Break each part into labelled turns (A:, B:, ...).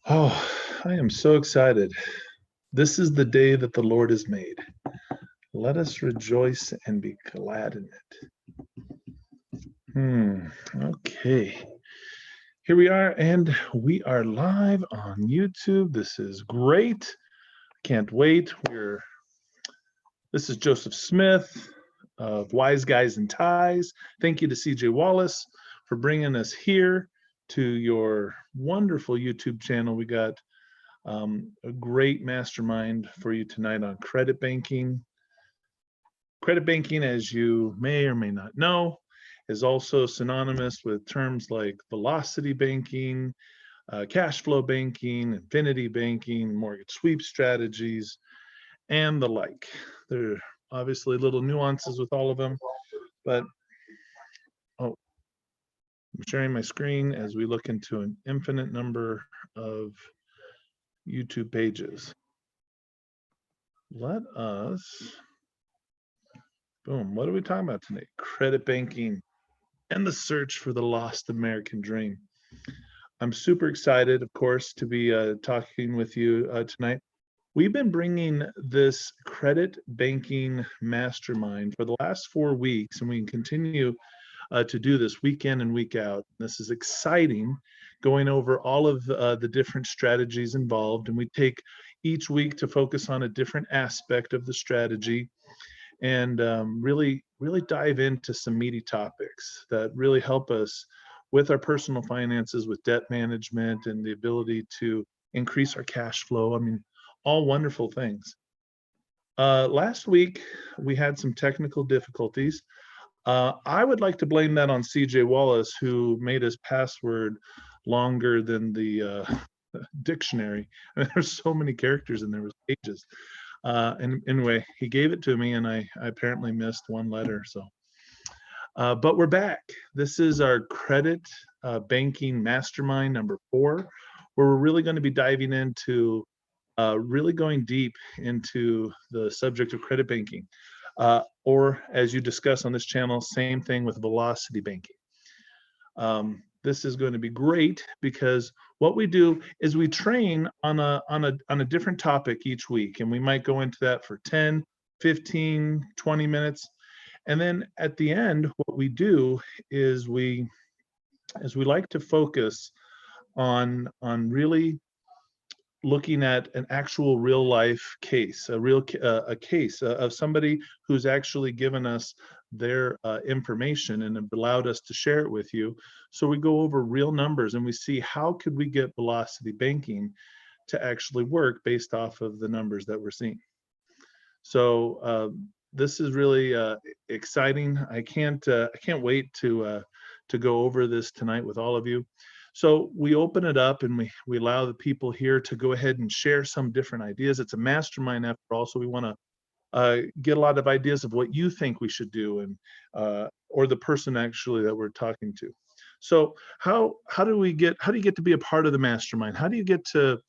A: Oh, I am so excited. This is the day that the Lord has made. Let us rejoice and be glad in it. Okay. Here we are, and we are live on YouTube. This is great. Can't wait. This is Joseph Smith of Wise Guys and Ties. Thank you to CJ Wallace for bringing us here to your wonderful YouTube channel. We got a great mastermind for you tonight on credit banking. Credit banking, as you may or may not know, is also synonymous with terms like velocity banking, cash flow banking, infinity banking, mortgage sweep strategies, and the like. There are obviously little nuances with all of them, but I'm sharing my screen as we look into an infinite number of YouTube pages. Let us, boom, what are we talking about tonight? Credit banking and the search for the lost American dream. I'm super excited, of course, to be talking with you tonight. We've been bringing this credit banking mastermind for the last 4 weeks, and we can continue to do this week in and week out. This is exciting, going over all of the different strategies involved, and we take each week to focus on a different aspect of the strategy and really dive into some meaty topics that really help us with our personal finances, with debt management, and the ability to increase our cash flow. I mean, all wonderful things. Last week, we had some technical difficulties. I would like to blame that on CJ Wallace, who made his password longer than the dictionary. I mean, there's so many characters and there was pages. And anyway, he gave it to me, and I apparently missed one letter. So, but we're back. This is our credit banking mastermind number 4, where we're really going to be diving into really going deep into the subject of credit banking. Or as you discuss on this channel, same thing with velocity banking. This is going to be great because what we do is we train on a different topic each week, and we might go into that for 10, 15, 20 minutes. And then at the end, what we do is we like to focus on really looking at an actual real life case, a case of somebody who's actually given us their information and have allowed us to share it with you. So we go over real numbers and we see how could we get velocity banking to actually work based off of the numbers that we're seeing. So this is really exciting. I can't wait to go over this tonight with all of you. So we open it up and we allow the people here to go ahead and share some different ideas. It's a mastermind after all, so we want to get a lot of ideas of what you think we should do, and or the person actually that we're talking to. So how do you get to be a part of the mastermind? How do you get to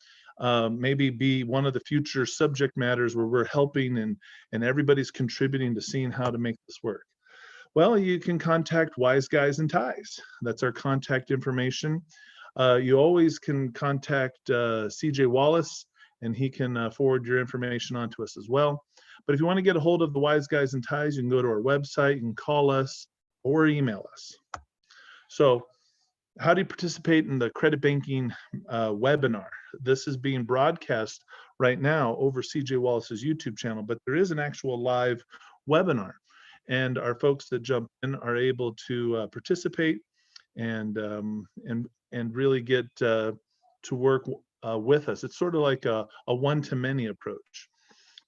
A: maybe be one of the future subject matters where we're helping and everybody's contributing to seeing how to make this work? Well, you can contact Wise Guys and Ties. That's our contact information. You always can contact CJ Wallace, and he can forward your information on to us as well. But if you want to get a hold of the Wise Guys and Ties, you can go to our website, you can call us or email us. So how do you participate in the credit banking webinar? This is being broadcast right now over CJ Wallace's YouTube channel, but there is an actual live webinar. And our folks that jump in are able to participate and really get to work with us. It's sort of like a one-to-many approach.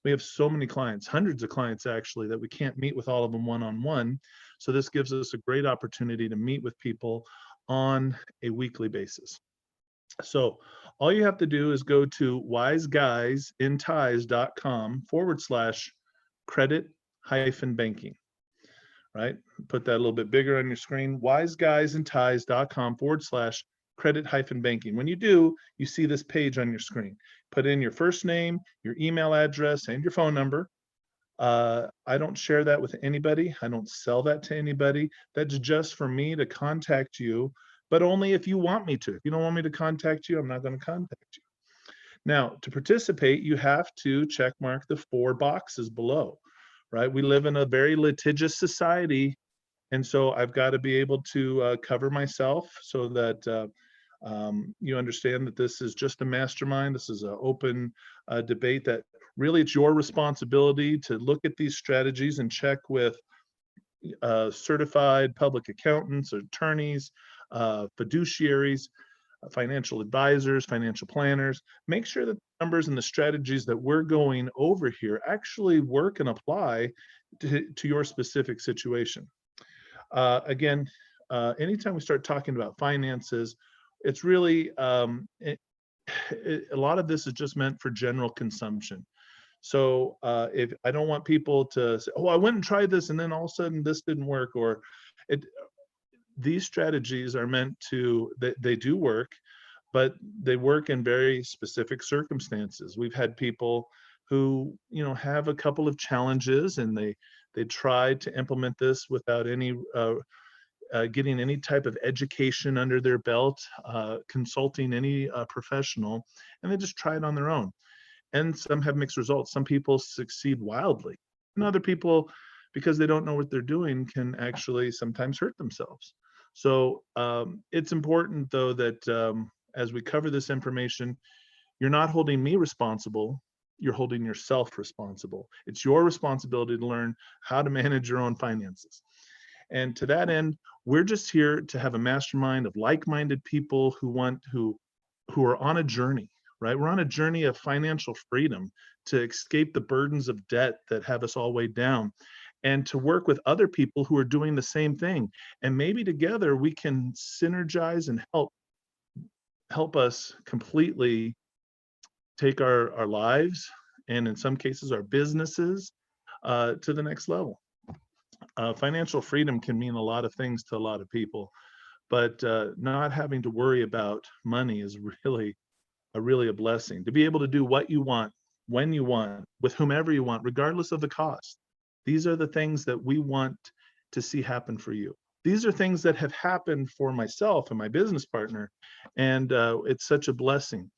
A: We have so many clients, hundreds of clients actually, that we can't meet with all of them one-on-one. So this gives us a great opportunity to meet with people on a weekly basis. So all you have to do is go to wiseguysinties.com/credit-banking. Right? Put that a little bit bigger on your screen, wiseguysinties.com/credit-banking. When you do, you see this page on your screen. Put in your first name, your email address, and your phone number. I don't share that with anybody. I don't sell that to anybody. That's just for me to contact you, but only if you want me to. If you don't want me to contact you, I'm not going to contact you. Now, to participate, you have to check mark the 4 boxes below, right? We live in a very litigious society, and so I've got to be able to cover myself so that you understand that this is just a mastermind. This is an open debate that really it's your responsibility to look at these strategies and check with certified public accountants, attorneys, fiduciaries, financial advisors, financial planners. Make sure that the numbers and the strategies that we're going over here actually work and apply to your specific situation. Again, anytime we start talking about finances, it's really, a lot of this is just meant for general consumption. So if I don't want people to say, oh, I went and tried this and then all of a sudden this didn't work, or it, these strategies are meant to, they do work, but they work in very specific circumstances. We've had people who, you know, have a couple of challenges and they tried to implement this without any getting any type of education under their belt, consulting any professional, and they just try it on their own. And some have mixed results. Some people succeed wildly, and other people, because they don't know what they're doing, can actually sometimes hurt themselves. So it's important, though, that as we cover this information, you're not holding me responsible. You're holding yourself responsible. It's your responsibility to learn how to manage your own finances. And to that end, we're just here to have a mastermind of like-minded people who are on a journey, right? We're on a journey of financial freedom to escape the burdens of debt that have us all weighed down, and to work with other people who are doing the same thing. And maybe together we can synergize and help us completely take our lives, and in some cases our businesses, to the next level. Financial freedom can mean a lot of things to a lot of people, but not having to worry about money is really a blessing. To be able to do what you want, when you want, with whomever you want, regardless of the cost. These are the things that we want to see happen for you. These are things that have happened for myself and my business partner, and it's such a blessing.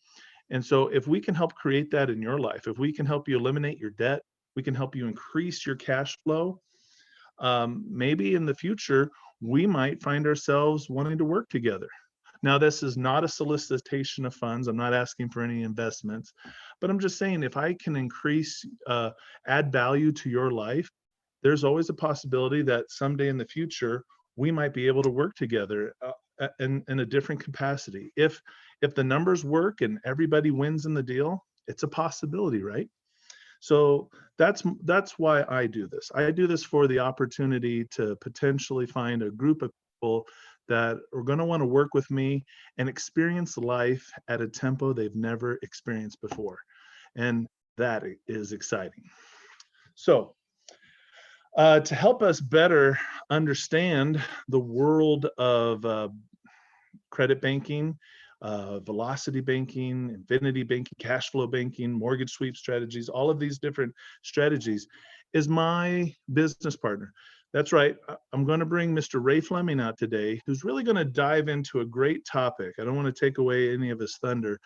A: And so if we can help create that in your life, if we can help you eliminate your debt, we can help you increase your cash flow, maybe in the future, we might find ourselves wanting to work together. Now, this is not a solicitation of funds. I'm not asking for any investments, but I'm just saying if I can increase, add value to your life, there's always a possibility that someday in the future, we might be able to work together in a different capacity. If the numbers work and everybody wins in the deal, it's a possibility, right? So that's why I do this. I do this for the opportunity to potentially find a group of people that are going to want to work with me and experience life at a tempo they've never experienced before. And that is exciting. So to help us better understand the world of credit banking, velocity banking, infinity banking, cash flow banking, mortgage sweep strategies, all of these different strategies, is my business partner. That's right. I'm going to bring Mr. Ray Fleming out today, who's really going to dive into a great topic. I don't want to take away any of his thunder.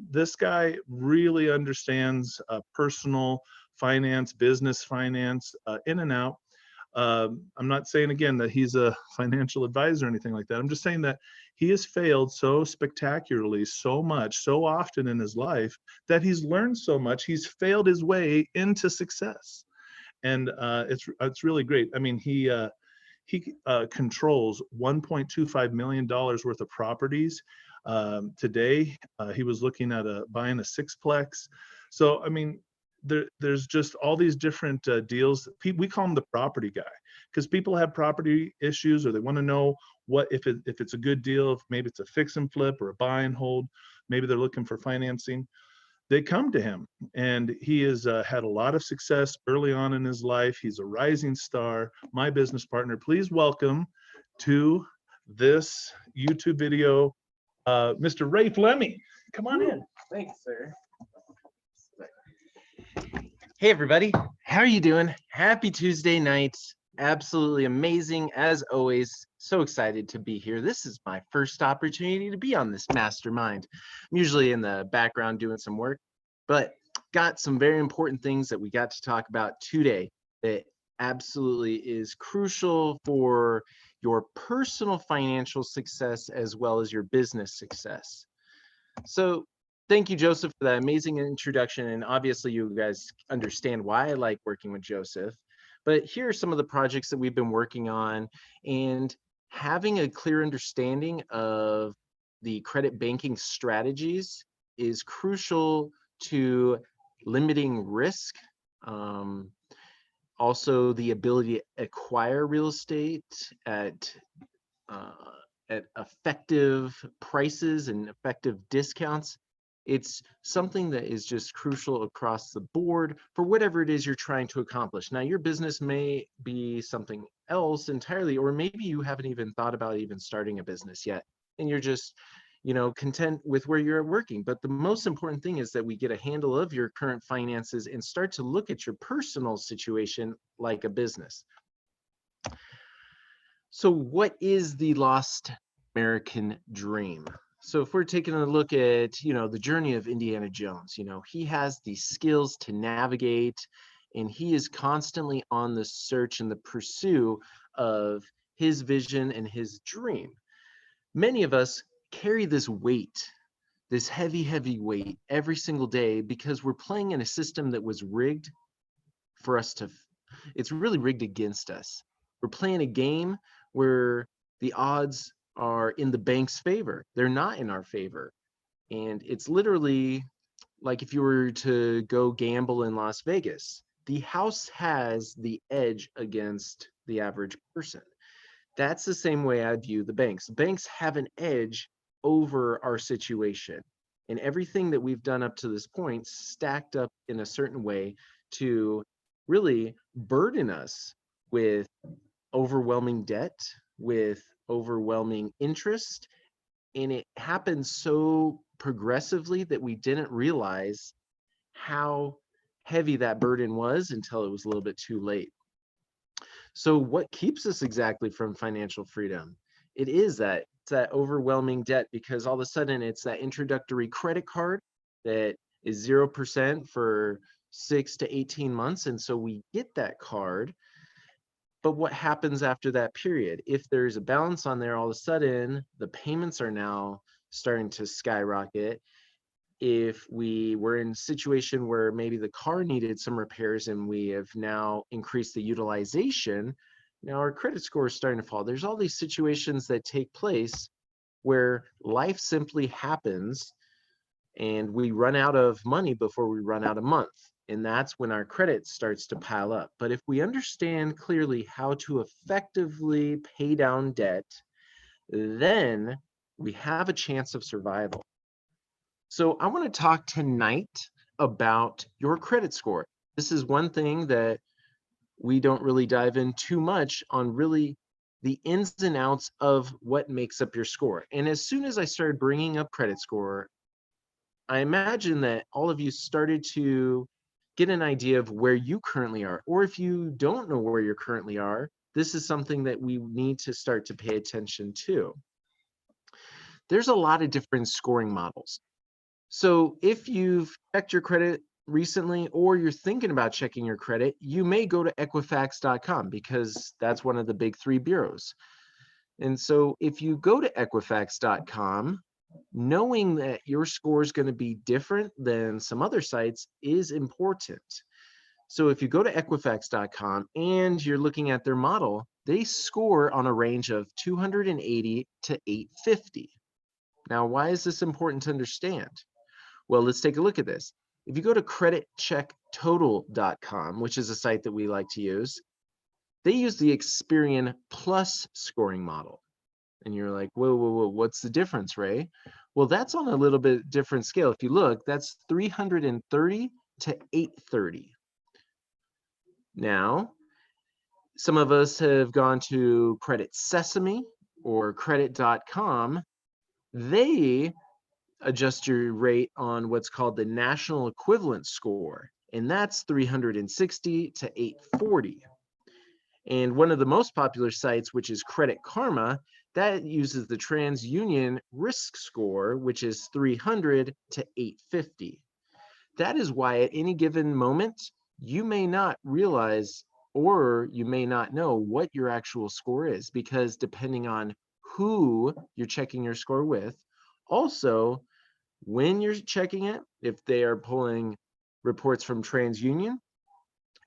A: This guy really understands personal finance, business finance, in and out. I'm not saying, again, that he's a financial advisor or anything like that. I'm just saying that he has failed so spectacularly, so much, so often in his life, that he's learned so much. He's failed his way into success. And it's really great. I mean, he controls $1.25 million worth of properties. Today, he was looking at buying a sixplex. So, I mean, there's just all these different deals. We call him the property guy, because people have property issues, or they want to know what if it's a good deal, if maybe it's a fix and flip or a buy and hold, maybe they're looking for financing. They come to him, and he has had a lot of success early on in his life. He's a rising star. My business partner. Please welcome to this YouTube video, Mr. Ray Fleming. Come on in.
B: Thanks, sir. Hey, everybody. How are you doing? Happy Tuesday night. Absolutely amazing, as always. So excited to be here. This is my first opportunity to be on this mastermind. I'm usually in the background doing some work, but got some very important things that we got to talk about today that absolutely is crucial for your personal financial success as well as your business success. So thank you, Joseph, for that amazing introduction. And obviously you guys understand why I like working with Joseph. But here are some of the projects that we've been working on, and having a clear understanding of the credit banking strategies is crucial to limiting risk. Also, the ability to acquire real estate uh, at effective prices and effective discounts. It's something that is just crucial across the board for whatever it is you're trying to accomplish. Now, your business may be something else entirely, or maybe you haven't even thought about even starting a business yet, and you're just, content with where you're working. But the most important thing is that we get a handle of your current finances and start to look at your personal situation like a business. So what is the lost American dream? So if we're taking a look at, the journey of Indiana Jones, he has the skills to navigate, and he is constantly on the search and the pursuit of his vision and his dream. Many of us carry this weight, this heavy, heavy weight every single day because we're playing in a system that was rigged for us to, it's really rigged against us. We're playing a game where the odds are in the bank's favor. They're not in our favor. And it's literally like if you were to go gamble in Las Vegas, the house has the edge against the average person. That's the same way I view the banks. Banks have an edge over our situation. And everything that we've done up to this point stacked up in a certain way to really burden us with overwhelming debt, with overwhelming interest. And it happened so progressively that we didn't realize how heavy that burden was until it was a little bit too late. So what keeps us exactly from financial freedom? It's that overwhelming debt, because all of a sudden it's that introductory credit card that is 0% for 6 to 18 months. And so we get that card. But what happens after that period? If there's a balance on there, all of a sudden the payments are now starting to skyrocket. If we were in a situation where maybe the car needed some repairs and we have now increased the utilization, now our credit score is starting to fall. There's all these situations that take place where life simply happens and we run out of money before we run out of month. And that's when our credit starts to pile up. But if we understand clearly how to effectively pay down debt, then we have a chance of survival. So I want to talk tonight about your credit score. This is one thing that we don't really dive in too much on, really the ins and outs of what makes up your score. And as soon as I started bringing up credit score, I imagine that all of you started to get an idea of where you currently are. Or if you don't know where you currently are, this is something that we need to start to pay attention to. There's a lot of different scoring models. So if you've checked your credit recently, or you're thinking about checking your credit, you may go to Equifax.com, because that's one of the big three bureaus. And so if you go to Equifax.com, knowing that your score is going to be different than some other sites is important. So if you go to Equifax.com and you're looking at their model, they score on a range of 280 to 850. Now, why is this important to understand? Well, let's take a look at this. If you go to creditchecktotal.com, which is a site that we like to use, they use the Experian Plus scoring model. And you're like, whoa, what's the difference, Ray? Well, that's on a little bit different scale. If you look, that's 330 to 830. Now, some of us have gone to Credit Sesame or credit.com. They adjust your rate on what's called the national equivalent score, and that's 360 to 840. And one of the most popular sites, which is Credit Karma, that uses the TransUnion risk score, which is 300 to 850. That is why at any given moment, you may not realize or you may not know what your actual score is, because depending on who you're checking your score with, also when you're checking it, if they are pulling reports from TransUnion,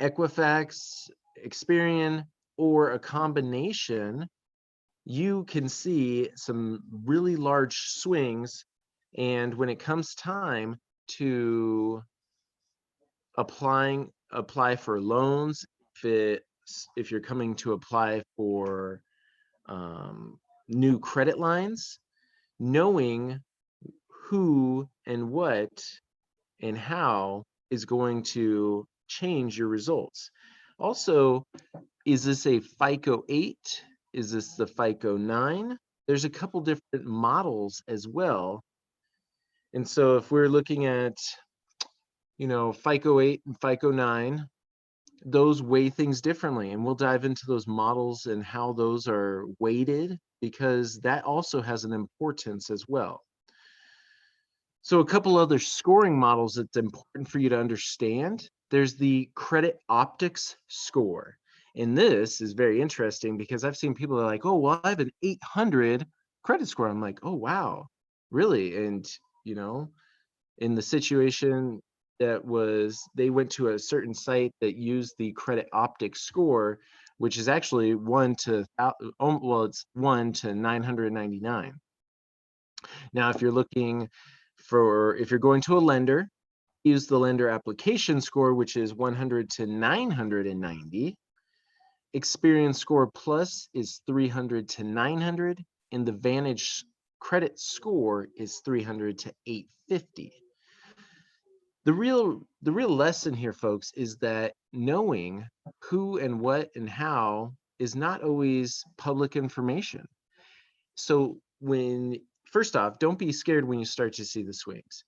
B: Equifax, Experian, or a combination, you can see some really large swings. And when it comes time to apply for loans, if you're coming to apply for new credit lines, knowing who and what and how is going to change your results. Also, is this a FICO 8? Is this the FICO 9? There's a couple different models as well. And so if we're looking at, FICO 8 and FICO 9, those weigh things differently. And we'll dive into those models and how those are weighted, because that also has an importance as well. So a couple other scoring models that's important for you to understand. There's the credit optics score. And this is very interesting because I've seen people that are like, oh, well, I have an 800 credit score. I'm like, oh, wow, really? And, in the situation that was, they went to a certain site that used the credit optics score, which is actually it's 1 to 999. Now, if you're going to a lender, use the lender application score, which is 100 to 990. Experience score plus is 300 to 900, and the Vantage credit score is 300 to 850. The real lesson here, folks, is that knowing who and what and how is not always public information. So first off, don't be scared when you start to see the swings.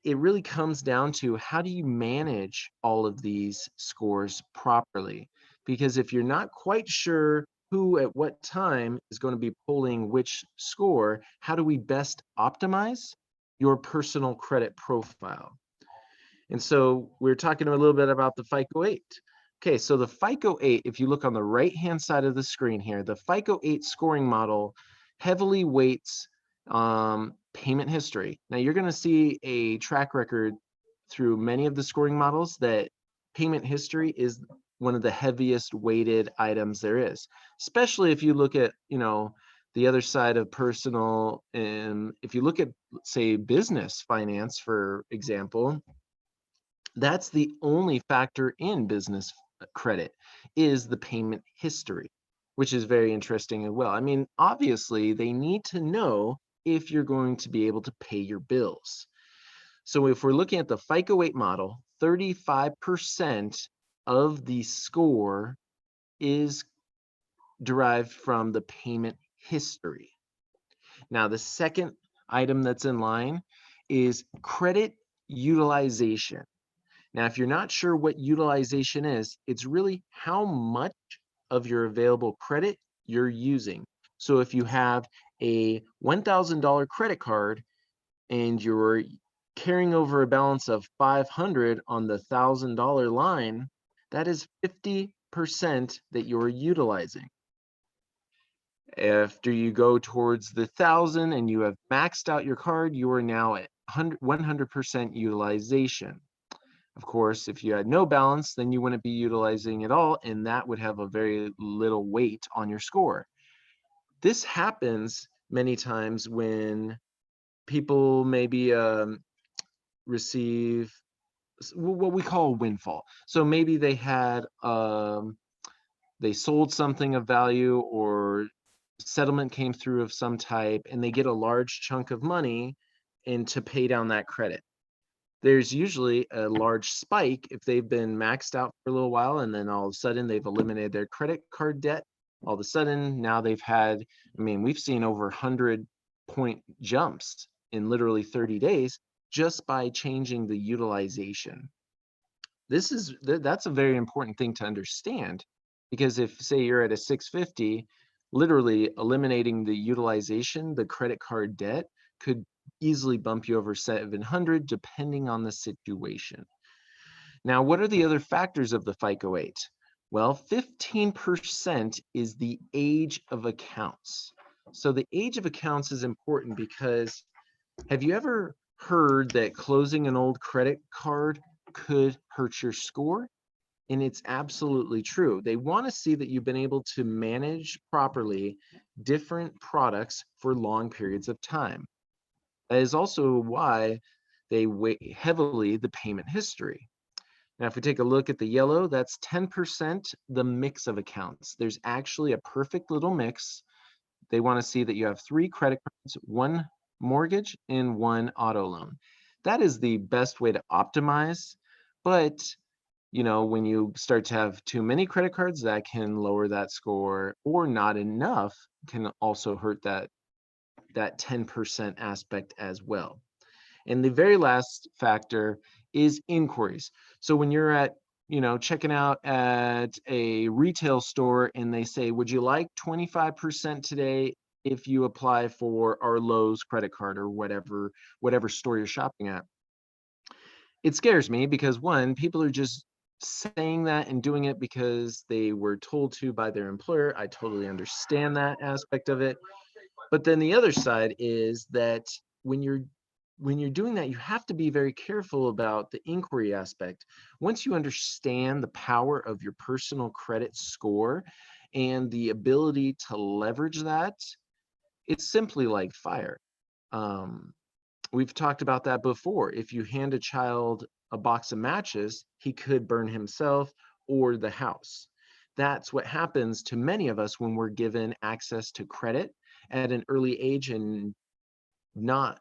B: It really comes down to how do you manage all of these scores properly? Because if you're not quite sure who at what time is going to be pulling which score, how do we best optimize your personal credit profile? And so we're talking a little bit about the FICO 8. Okay, so the FICO 8, if you look on the right-hand side of the screen here, the FICO 8 scoring model heavily weights payment history. Now you're going to see a track record through many of the scoring models that payment history is one of the heaviest weighted items there is, especially if you look at, the other side of personal, and if you look at, say, business finance, for example, that's the only factor in business credit is the payment history, which is very interesting as well. I mean, obviously, they need to know if you're going to be able to pay your bills. So if we're looking at the FICO 8 model, 35% of the score is derived from the payment history. Now, the second item that's in line is credit utilization. Now, if you're not sure what utilization is, it's really how much of your available credit you're using. So if you have a $1,000 credit card and you're carrying over a balance of $500 on the $1,000 line, that is 50% that you're utilizing. After you go towards the 1,000 and you have maxed out your card, you are now at 100% utilization. Of course, if you had no balance, then you wouldn't be utilizing at all, and that would have a very little weight on your score. This happens many times when people maybe receive what we call a windfall. So maybe they had they sold something of value, or settlement came through of some type, and they get a large chunk of money and to pay down that credit. There's usually a large spike if they've been maxed out for a little while, and then all of a sudden they've eliminated their credit card debt. All of a sudden now they've had, we've seen over 100-point jumps in literally 30 days just by changing the utilization. That's a very important thing to understand, Because if, say, you're at a 650, literally eliminating the utilization, the credit card debt could easily bump you over 700 depending on the situation. Now, what are the other factors of the FICO 8? Well, 15% is the age of accounts. So the age of accounts is important because have you ever heard that closing an old credit card could hurt your score? And it's absolutely true. They want to see that you've been able to manage properly different products for long periods of time. That is also why they weigh heavily the payment history. Now, if we take a look at the yellow, that's 10% the mix of accounts. There's actually a perfect little mix. They want to see that you have 3 credit cards, 1 mortgage, and 1 auto loan. That is the best way to optimize. But, when you start to have too many credit cards, that can lower that score, or not enough can also hurt that 10% aspect as well. And the very last factor is inquiries. So when you're checking out at a retail store and they say, would you like 25% today if you apply for our Lowe's credit card or whatever store you're shopping at? It scares me because, one, people are just saying that and doing it because they were told to by their employer. I totally understand that aspect of it. But then the other side is that when you're doing that, you have to be very careful about the inquiry aspect. Once you understand the power of your personal credit score and the ability to leverage that, it's simply like fire. We've talked about that before. If you hand a child a box of matches, he could burn himself or the house. That's what happens to many of us when we're given access to credit at an early age and not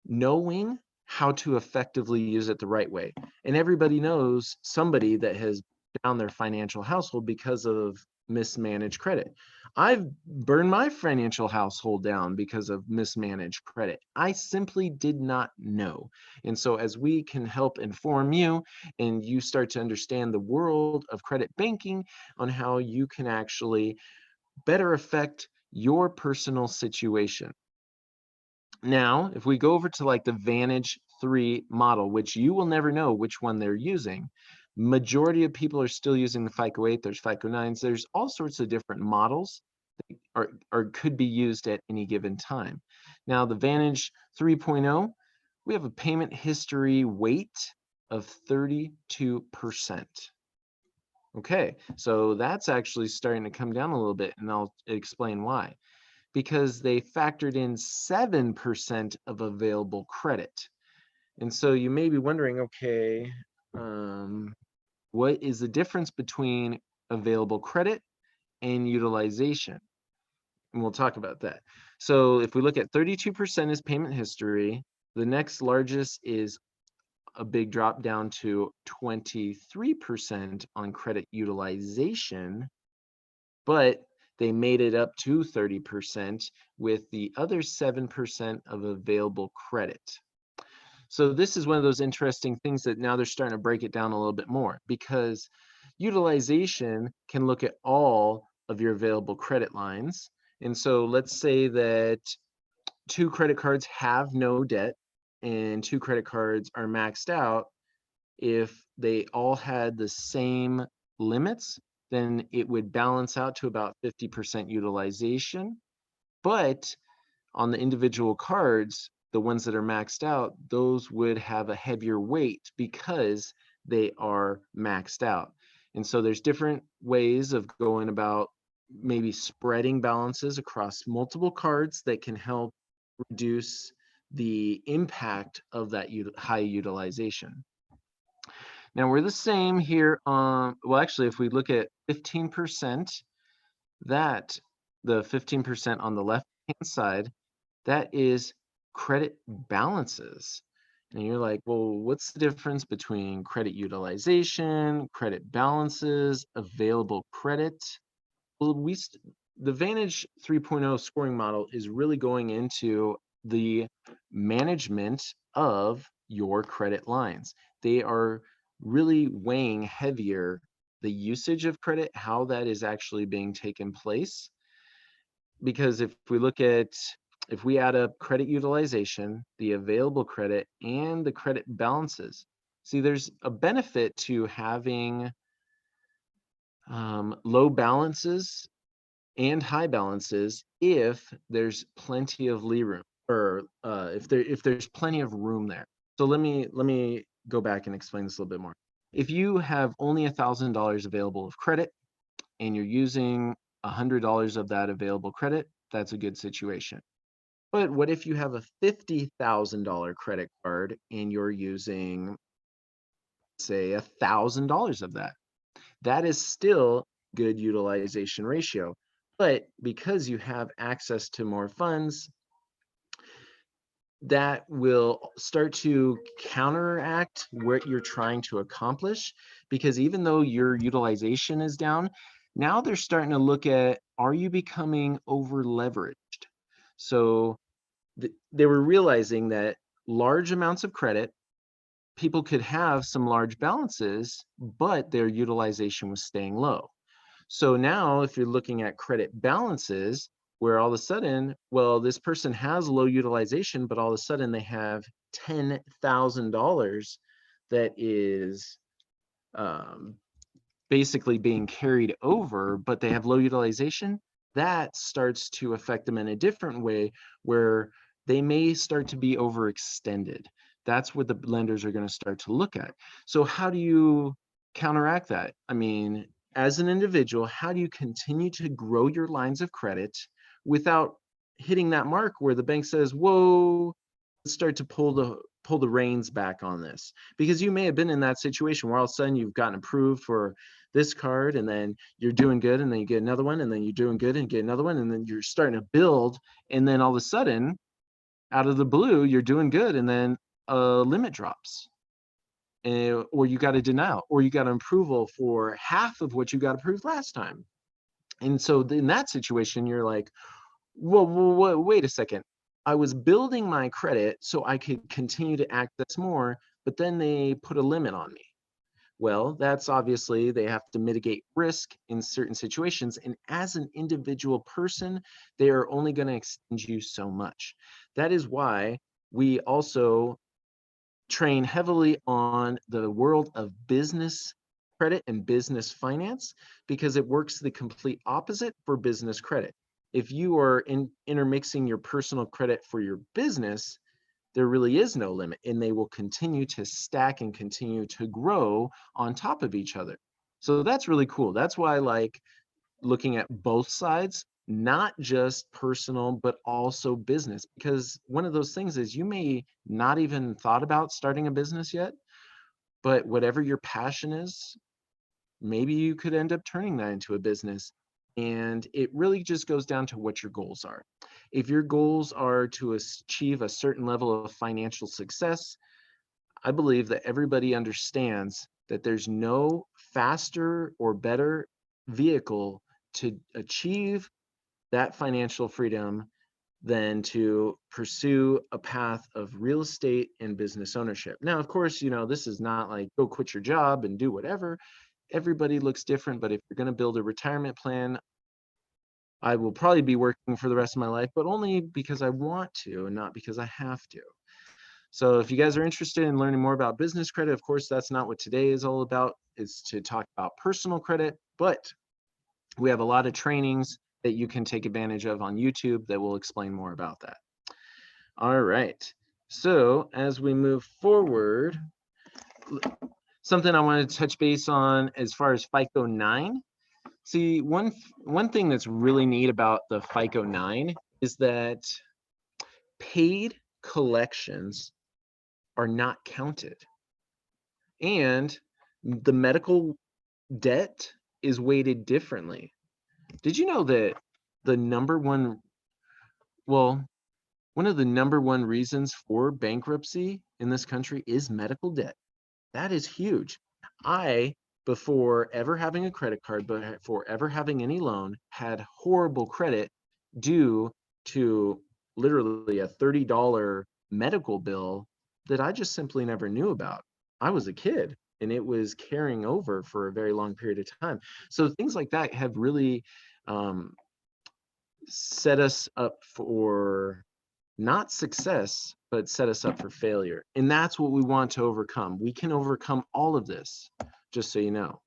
B: knowing how to effectively use it the right way. And everybody knows somebody that has down their financial household because of mismanaged credit. I've burned my financial household down because of mismanaged credit. I simply did not know. And so as we can help inform you and you start to understand the world of credit banking on how you can actually better affect your personal situation. Now, if we go over to like the Vantage 3 model, which you will never know which one they're using, majority of people are still using the FICO 8, there's FICO 9s, there's all sorts of different models that are could be used at any given time. Now, the Vantage 3.0, we have a payment history weight of 32%. Okay, so that's actually starting to come down a little bit, and I'll explain why. Because they factored in 7% of available credit. And so you may be wondering, okay, what is the difference between available credit and utilization? And we'll talk about that. So if we look at 32% is payment history, the next largest is a big drop down to 23% on credit utilization, but they made it up to 30% with the other 7% of available credit. So this is one of those interesting things that now they're starting to break it down a little bit more, because utilization can look at all of your available credit lines. And so let's say that 2 credit cards have no debt and 2 credit cards are maxed out. If they all had the same limits, then it would balance out to about 50% utilization. But on the individual cards, the ones that are maxed out, those would have a heavier weight because they are maxed out. And so there's different ways of going about maybe spreading balances across multiple cards that can help reduce the impact of that high utilization. Now we're the same here on, well, actually, if we look at 15%, that the 15% on the left-hand side, that is credit balances. And you're like, well, what's the difference between credit utilization, credit balances, available credit? Well, the Vantage 3.0 scoring model is really going into the management of your credit lines. They are really weighing heavier the usage of credit, how that is actually being taken place. Because if we add up credit utilization, the available credit, and the credit balances, see, there's a benefit to having low balances and high balances if there's plenty of lee room, or if there's plenty of room there. So let me go back and explain this a little bit more. If you have only $1,000 available of credit and you're using $100 of that available credit, that's a good situation. But what if you have a $50,000 credit card and you're using, say, $1,000 of that? That is still good utilization ratio. But because you have access to more funds, that will start to counteract what you're trying to accomplish. Because even though your utilization is down, now they're starting to look at, are you becoming over leveraged? So they were realizing that large amounts of credit, people could have some large balances, but their utilization was staying low. So now if you're looking at credit balances, where all of a sudden, well, this person has low utilization, but all of a sudden they have $10,000 that is basically being carried over, but they have low utilization, that starts to affect them in a different way, where they may start to be overextended. That's what the lenders are going to start to look at. So how do you counteract that? I mean, as an individual, how do you continue to grow your lines of credit without hitting that mark where the bank says, whoa, let's start to pull the reins back on this? Because you may have been in that situation where all of a sudden you've gotten approved for this card, and then you're doing good, and then you get another one, and then you're doing good and get another one, and then you're starting to build, and then all of a sudden, out of the blue, you're doing good, and then a limit drops, or you got a denial, or you got an approval for half of what you got approved last time. And so in that situation, you're like, whoa, wait a second. I was building my credit so I could continue to access more, but then they put a limit on me. Well, that's obviously, they have to mitigate risk in certain situations. And as an individual person, they are only going to extend you so much. That is why we also train heavily on the world of business credit and business finance, because it works the complete opposite for business credit. If you are intermixing your personal credit for your business, there really is no limit, and they will continue to stack and continue to grow on top of each other. So that's really cool. That's why I like looking at both sides, not just personal, but also business. Because one of those things is, you may not even thought about starting a business yet, but whatever your passion is, maybe you could end up turning that into a business. And it really just goes down to what your goals are. If your goals are to achieve a certain level of financial success, I believe that everybody understands that there's no faster or better vehicle to achieve that financial freedom than to pursue a path of real estate and business ownership. Now, of course, this is not like go quit your job and do whatever. Everybody looks different, but if you're going to build a retirement plan, I will probably be working for the rest of my life, but only because I want to and not because I have to. So if you guys are interested in learning more about business credit, of course, that's not what today is all about. It's to talk about personal credit, but we have a lot of trainings that you can take advantage of on YouTube that will explain more about that. All right. So as we move forward, something I wanted to touch base on as far as FICO 9. See, one thing that's really neat about the FICO 9 is that paid collections are not counted. And the medical debt is weighted differently. Did you know that one of the number one reasons for bankruptcy in this country is medical debt? That is huge. Before ever having a credit card, but before ever having any loan, had horrible credit due to literally a $30 medical bill that I just simply never knew about. I was a kid. and it was carrying over for a very long period of time. So things like that have really um, set us up for not success, but set us up for failure. And that's what we want to overcome. We can overcome all of this, just so you know.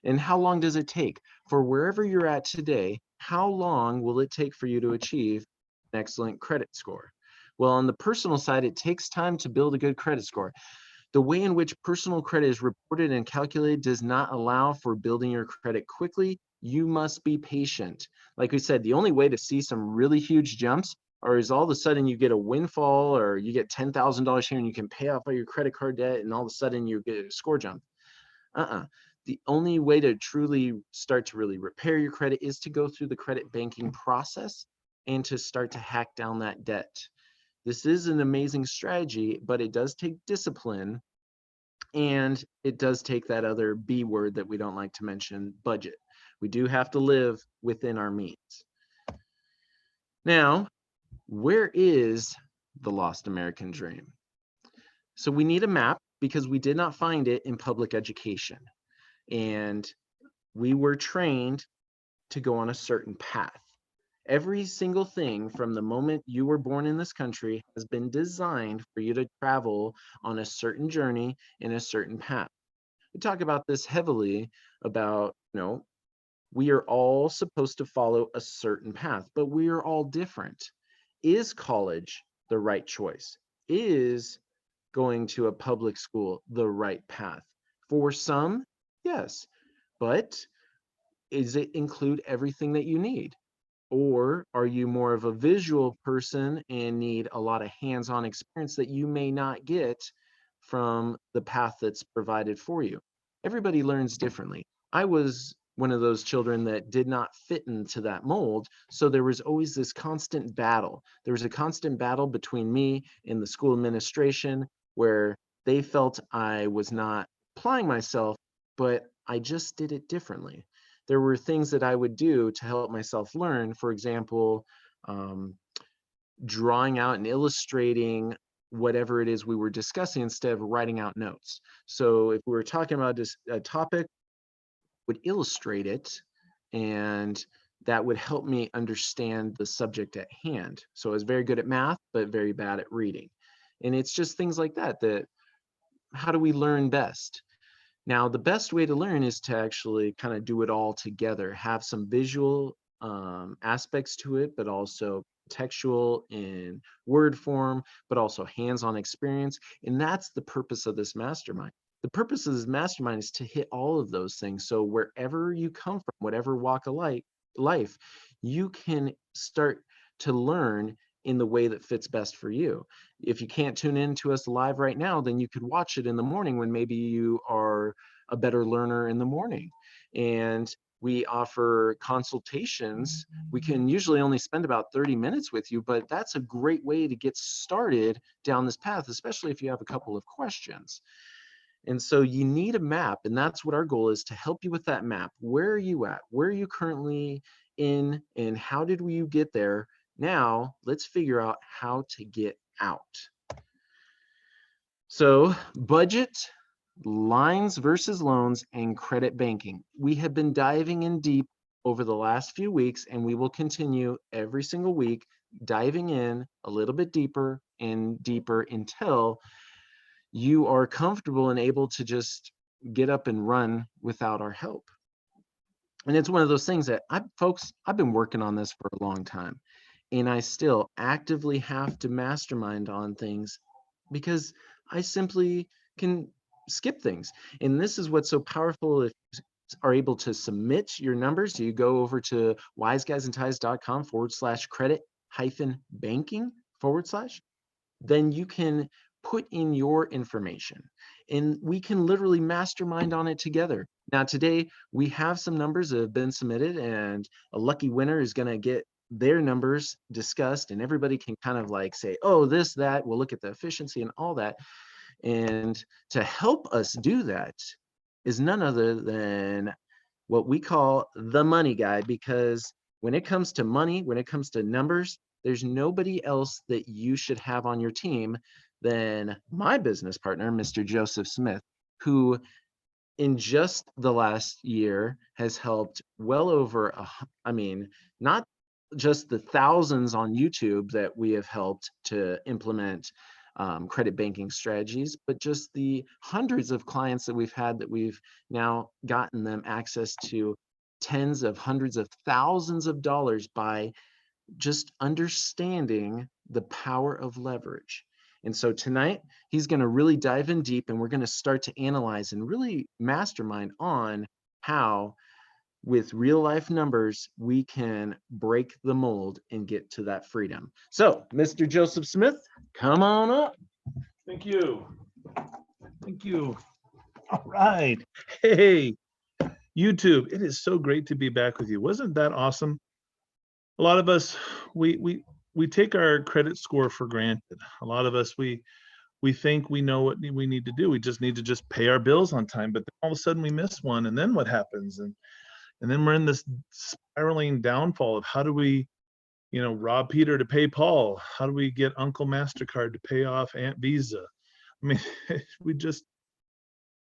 B: And how long does it take? For wherever you're at today, how long will it take for you to achieve an excellent credit score? Well, on the personal side, it takes time to build a good credit score. The way in which personal credit is reported and calculated does not allow for building your credit quickly. You must be patient. Like we said, the only way to see some really huge jumps or is all of a sudden you get a windfall or you get $10,000 here and you can pay off all your credit card debt and all of a sudden you get a score jump. The only way to truly start to really repair your credit is to go through the credit banking process and to start to hack down that debt. This is an amazing strategy, but it does take discipline, and it does take that other B word that we don't like to mention, budget. We do have to live within our means. Now, where is the lost American dream? So we need a map because we did not find it in public education. And we were trained to go on a certain path. Every single thing from the moment you were born in this country has been designed for you to travel on a certain journey in a certain path. We talk about this heavily about, we are all supposed to follow a certain path, but we are all different. Is college the right choice? Is going to a public school the right path? For some, yes, but does it include everything that you need? Or are you more of a visual person and need a lot of hands-on experience that you may not get from the path that's provided for you? Everybody learns differently. I was one of those children that did not fit into that mold. So there was always this constant battle. There was a constant battle between me and the school administration where they felt I was not applying myself, but I just did it differently. There were things that I would do to help myself learn. For example, drawing out and illustrating whatever it is we were discussing instead of writing out notes. So if we were talking about a topic, would illustrate it, and that would help me understand the subject at hand. So I was very good at math, but very bad at reading. And it's just things like that, how do we learn best? Now, the best way to learn is to actually kind of do it all together, have some visual aspects to it, but also textual in word form, but also hands-on experience. And that's the purpose of this mastermind. The purpose of this mastermind is to hit all of those things. So wherever you come from, whatever walk of life, you can start to learn in the way that fits best for you. If you can't tune in to us live right now, then you could watch it in the morning when maybe you are a better learner in the morning. And we offer consultations. We can usually only spend about 30 minutes with you, but that's a great way to get started down this path, especially if you have a couple of questions. And so you need a map, and that's what our goal is, to help you with that map. Where are you at? Where are you currently in, and how did you get there? Now, let's figure out how to get out. So, budget, lines versus loans, and credit banking. We have been diving in deep over the last few weeks, and we will continue every single week, diving in a little bit deeper and deeper until you are comfortable and able to just get up and run without our help. And it's one of those things that I've been working on this for a long time, and I still actively have to mastermind on things because I simply can skip things. And this is what's so powerful. If you are able to submit your numbers, you go over to wiseguysandties.com/credit banking / then you can put in your information and we can literally mastermind on it together. Now, today we have some numbers that have been submitted, and a lucky winner is going to get their numbers discussed, and everybody can kind of like say, oh, this, that, we'll look at the efficiency and all that. And to help us do that is none other than what we call the money guy, because when it comes to money, when it comes to numbers, there's nobody else that you should have on your team than my business partner, Mr. Joseph Smith, who in just the last year has helped well over, I mean, not just the thousands on YouTube that we have helped to implement credit banking strategies, but just the hundreds of clients that we've had that we've now gotten them access to tens of hundreds of thousands of dollars by just understanding the power of leverage. And so tonight, he's going to really dive in deep and we're going to start to analyze and really mastermind on how, with real life numbers, we can break the mold and get to that freedom. So, Mr. Joseph Smith, come on up.
A: Thank you. Thank you. All right. Hey, YouTube, it is so great to be back with you. Wasn't that awesome? A lot of us, we take our credit score for granted. A lot of us, we think we know what we need to do. We just need to just pay our bills on time, but then all of a sudden we miss one, and then what happens? And then we're in this spiraling downfall of how do we, rob Peter to pay Paul? How do we get Uncle MasterCard to pay off Aunt Visa? I mean, we just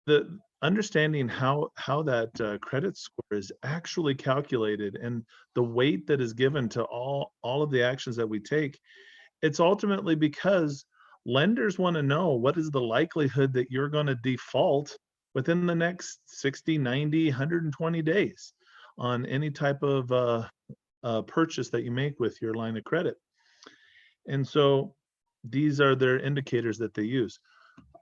A: the understanding how that credit score is actually calculated and the weight that is given to all of the actions that we take. It's ultimately because lenders want to know what is the likelihood that you're going to default within the next 60, 90, 120 days on any type of purchase that you make with your line of credit. And so these are their indicators that they use.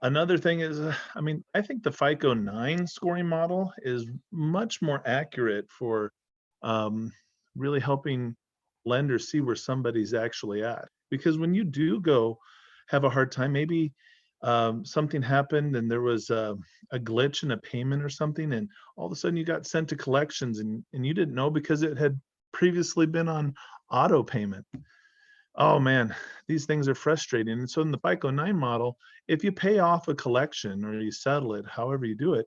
A: Another thing is, I think the FICO 9 scoring model is much more accurate for really helping lenders see where somebody's actually at. Because when you do go have a hard time, maybe something happened and there was a glitch in a payment or something, and all of a sudden you got sent to collections and you didn't know because it had previously been on auto payment. Oh man, these things are frustrating. And so in the FICO 9 model, if you pay off a collection or you settle it, however you do it,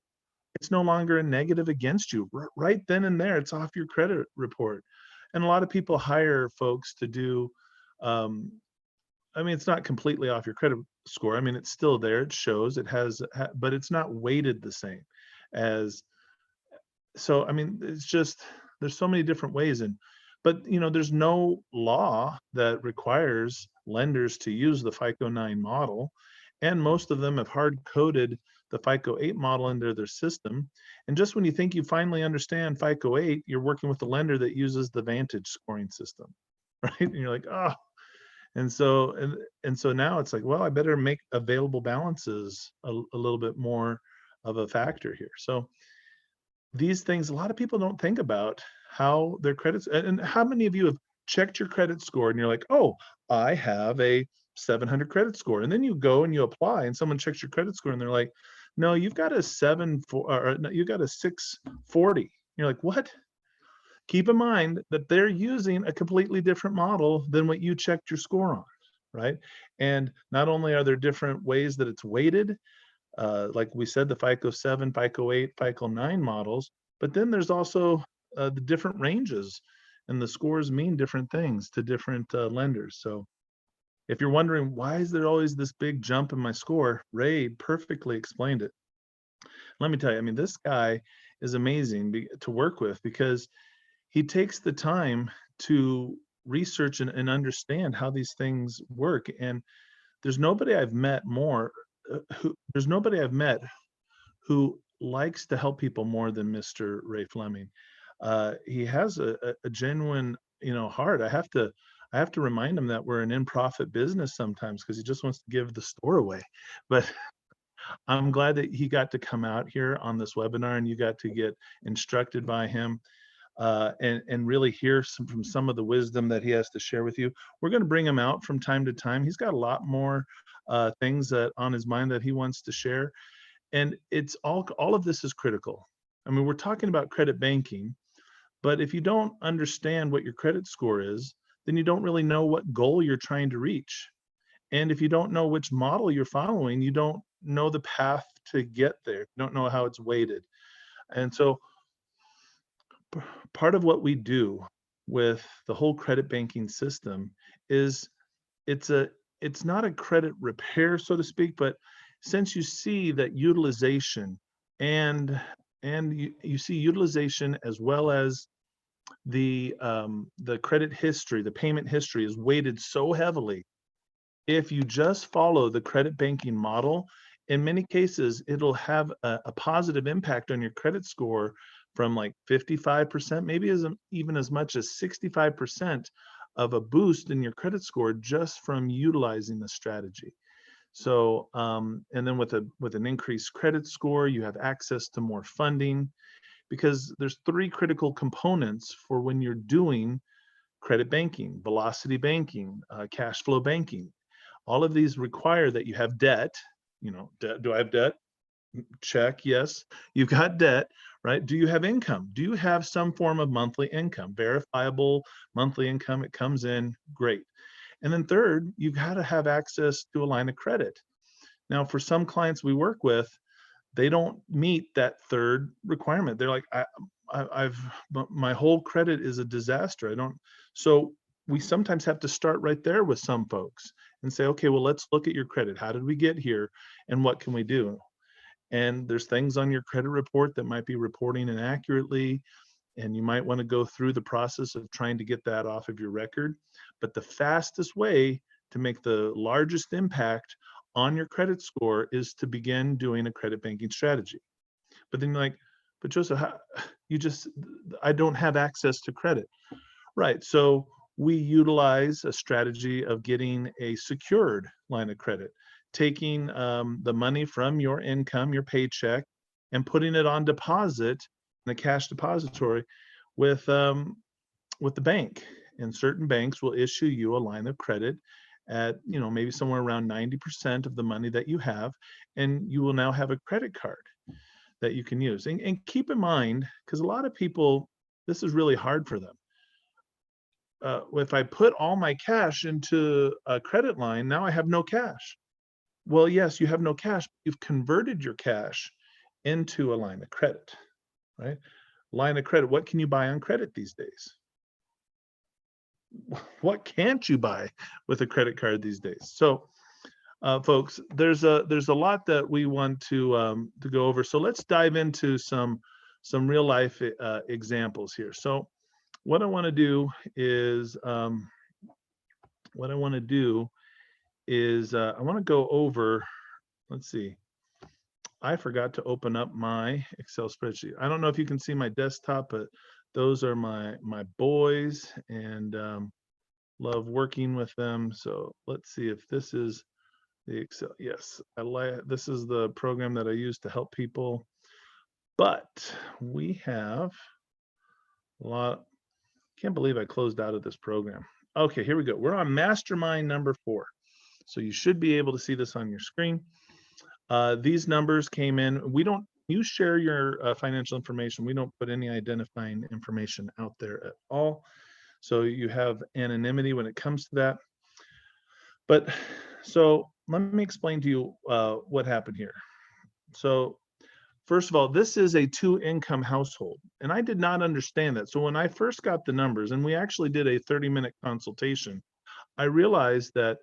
A: it's no longer a negative against you. Right then and there, it's off your credit report. And a lot of people hire folks to do, it's not completely off your credit score. It's still there. It shows it has, but it's not weighted the same as, so, it's just, there's so many different ways. But there's no law that requires lenders to use the FICO 9 model, and most of them have hard coded the FICO 8 model into their system. And just when you think you finally understand FICO 8, you're working with a lender that uses the Vantage scoring system, right? And you're like, oh. And so now it's like, well, I better make available balances a little bit more of a factor here. So these things, a lot of people don't think about how their credits, and how many of you have checked your credit score and you're like, oh, I have a 700 credit score. And then you go and you apply and someone checks your credit score and they're like, no, you've got a 640. You're like, what? Keep in mind that they're using a completely different model than what you checked your score on, right? And not only are there different ways that it's weighted, like we said, the FICO 7, FICO 8, FICO 9 models, but then there's also the different ranges, and the scores mean different things to different lenders. So if you're wondering, why is there always this big jump in my score, Ray perfectly explained it. Let me tell you, this guy is amazing to work with because he takes the time to research and understand how these things work. And there's nobody I've met who likes to help people more than Mr. Ray Fleming. He has a genuine, heart. I have to remind him that we're an in-profit business sometimes because he just wants to give the store away. But I'm glad that he got to come out here on this webinar and you got to get instructed by him. And really hear from some of the wisdom that he has to share with you. We're going to bring him out from time to time. He's got a lot more things that on his mind that he wants to share. And it's all of this is critical. We're talking about credit banking, but if you don't understand what your credit score is, then you don't really know what goal you're trying to reach. And if you don't know which model you're following, you don't know the path to get there. You don't know how it's weighted. And so part of what we do with the whole credit banking system is it's not a credit repair, so to speak, but since you see that utilization and you see utilization as well as the credit history, the payment history is weighted so heavily. If you just follow the credit banking model, in many cases, it'll have a positive impact on your credit score from like 55%, maybe even as much as 65% of a boost in your credit score just from utilizing the strategy. So, and then with an increased credit score, you have access to more funding, because there's three critical components for when you're doing credit banking: velocity banking, cash flow banking. All of these require that you have debt. Debt. Do I have debt? Check. Yes, you've got debt, right? Do you have income? Do you have some form of monthly income, verifiable monthly income? It comes in, great. And then third, you've got to have access to a line of credit. Now, for some clients we work with, they don't meet that third requirement. They're like, my whole credit is a disaster. I don't. So we sometimes have to start right there with some folks and say, okay, well, let's look at your credit. How did we get here, and what can we do? And there's things on your credit report that might be reporting inaccurately, and you might want to go through the process of trying to get that off of your record. But the fastest way to make the largest impact on your credit score is to begin doing a credit banking strategy. But then you're like, but Joseph, I don't have access to credit. Right. So we utilize a strategy of getting a secured line of credit, taking the money from your income, your paycheck, and putting it on deposit in a cash depository with the bank. And certain banks will issue you a line of credit at, maybe somewhere around 90% of the money that you have, and you will now have a credit card that you can use. And keep in mind, because a lot of people, this is really hard for them. If I put all my cash into a credit line, now I have no cash. Well, yes, you have no cash. You've converted your cash into a line of credit, right? Line of credit. What can you buy on credit these days? What can't you buy with a credit card these days? So, folks, there's a lot that we want to go over. So let's dive into some real life examples here. So what I want to do is I want to go over, let's see, I forgot to open up my Excel spreadsheet. I don't know if you can see my desktop, but those are my boys, and love working with them. So let's see if this is the Excel. Yes, this is the program that I use to help people. But we have a lot. Can't believe I closed out of this program. Okay, here we go. We're on Mastermind number 4. So you should be able to see this on your screen. These numbers came in. You share your financial information. We don't put any identifying information out there at all. So you have anonymity when it comes to that. But so let me explain to you what happened here. So first of all, this is a 2-income household, and I did not understand that. So when I first got the numbers, and we actually did a 30-minute consultation, I realized that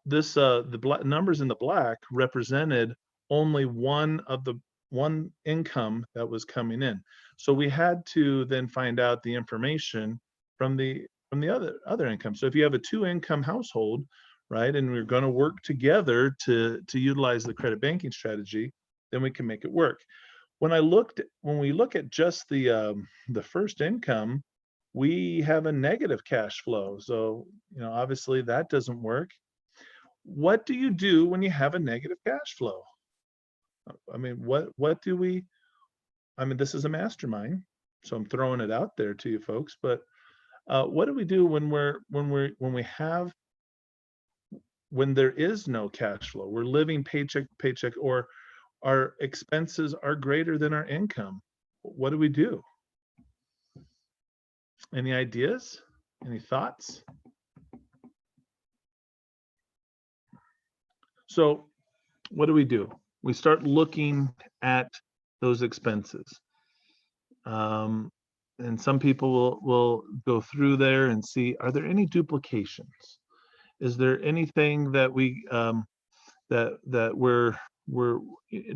A: this numbers in the black represented only one income that was coming in. So we had to then find out the information from the other income. So if you have a 2-income household, right, and we're going to work together to utilize the credit banking strategy, then we can make it work. When we look at just the first income, we have a negative cash flow. So, obviously that doesn't work. What do you do when you have a negative cash flow? I mean, what do we? I mean, this is a mastermind, so I'm throwing it out there to you folks. But what do we do when there is no cash flow? We're living paycheck to paycheck, or our expenses are greater than our income. What do we do? Any ideas? Any thoughts? So what do? We start looking at those expenses. And some people will go through there and see, are there any duplications? Is there anything that we that we're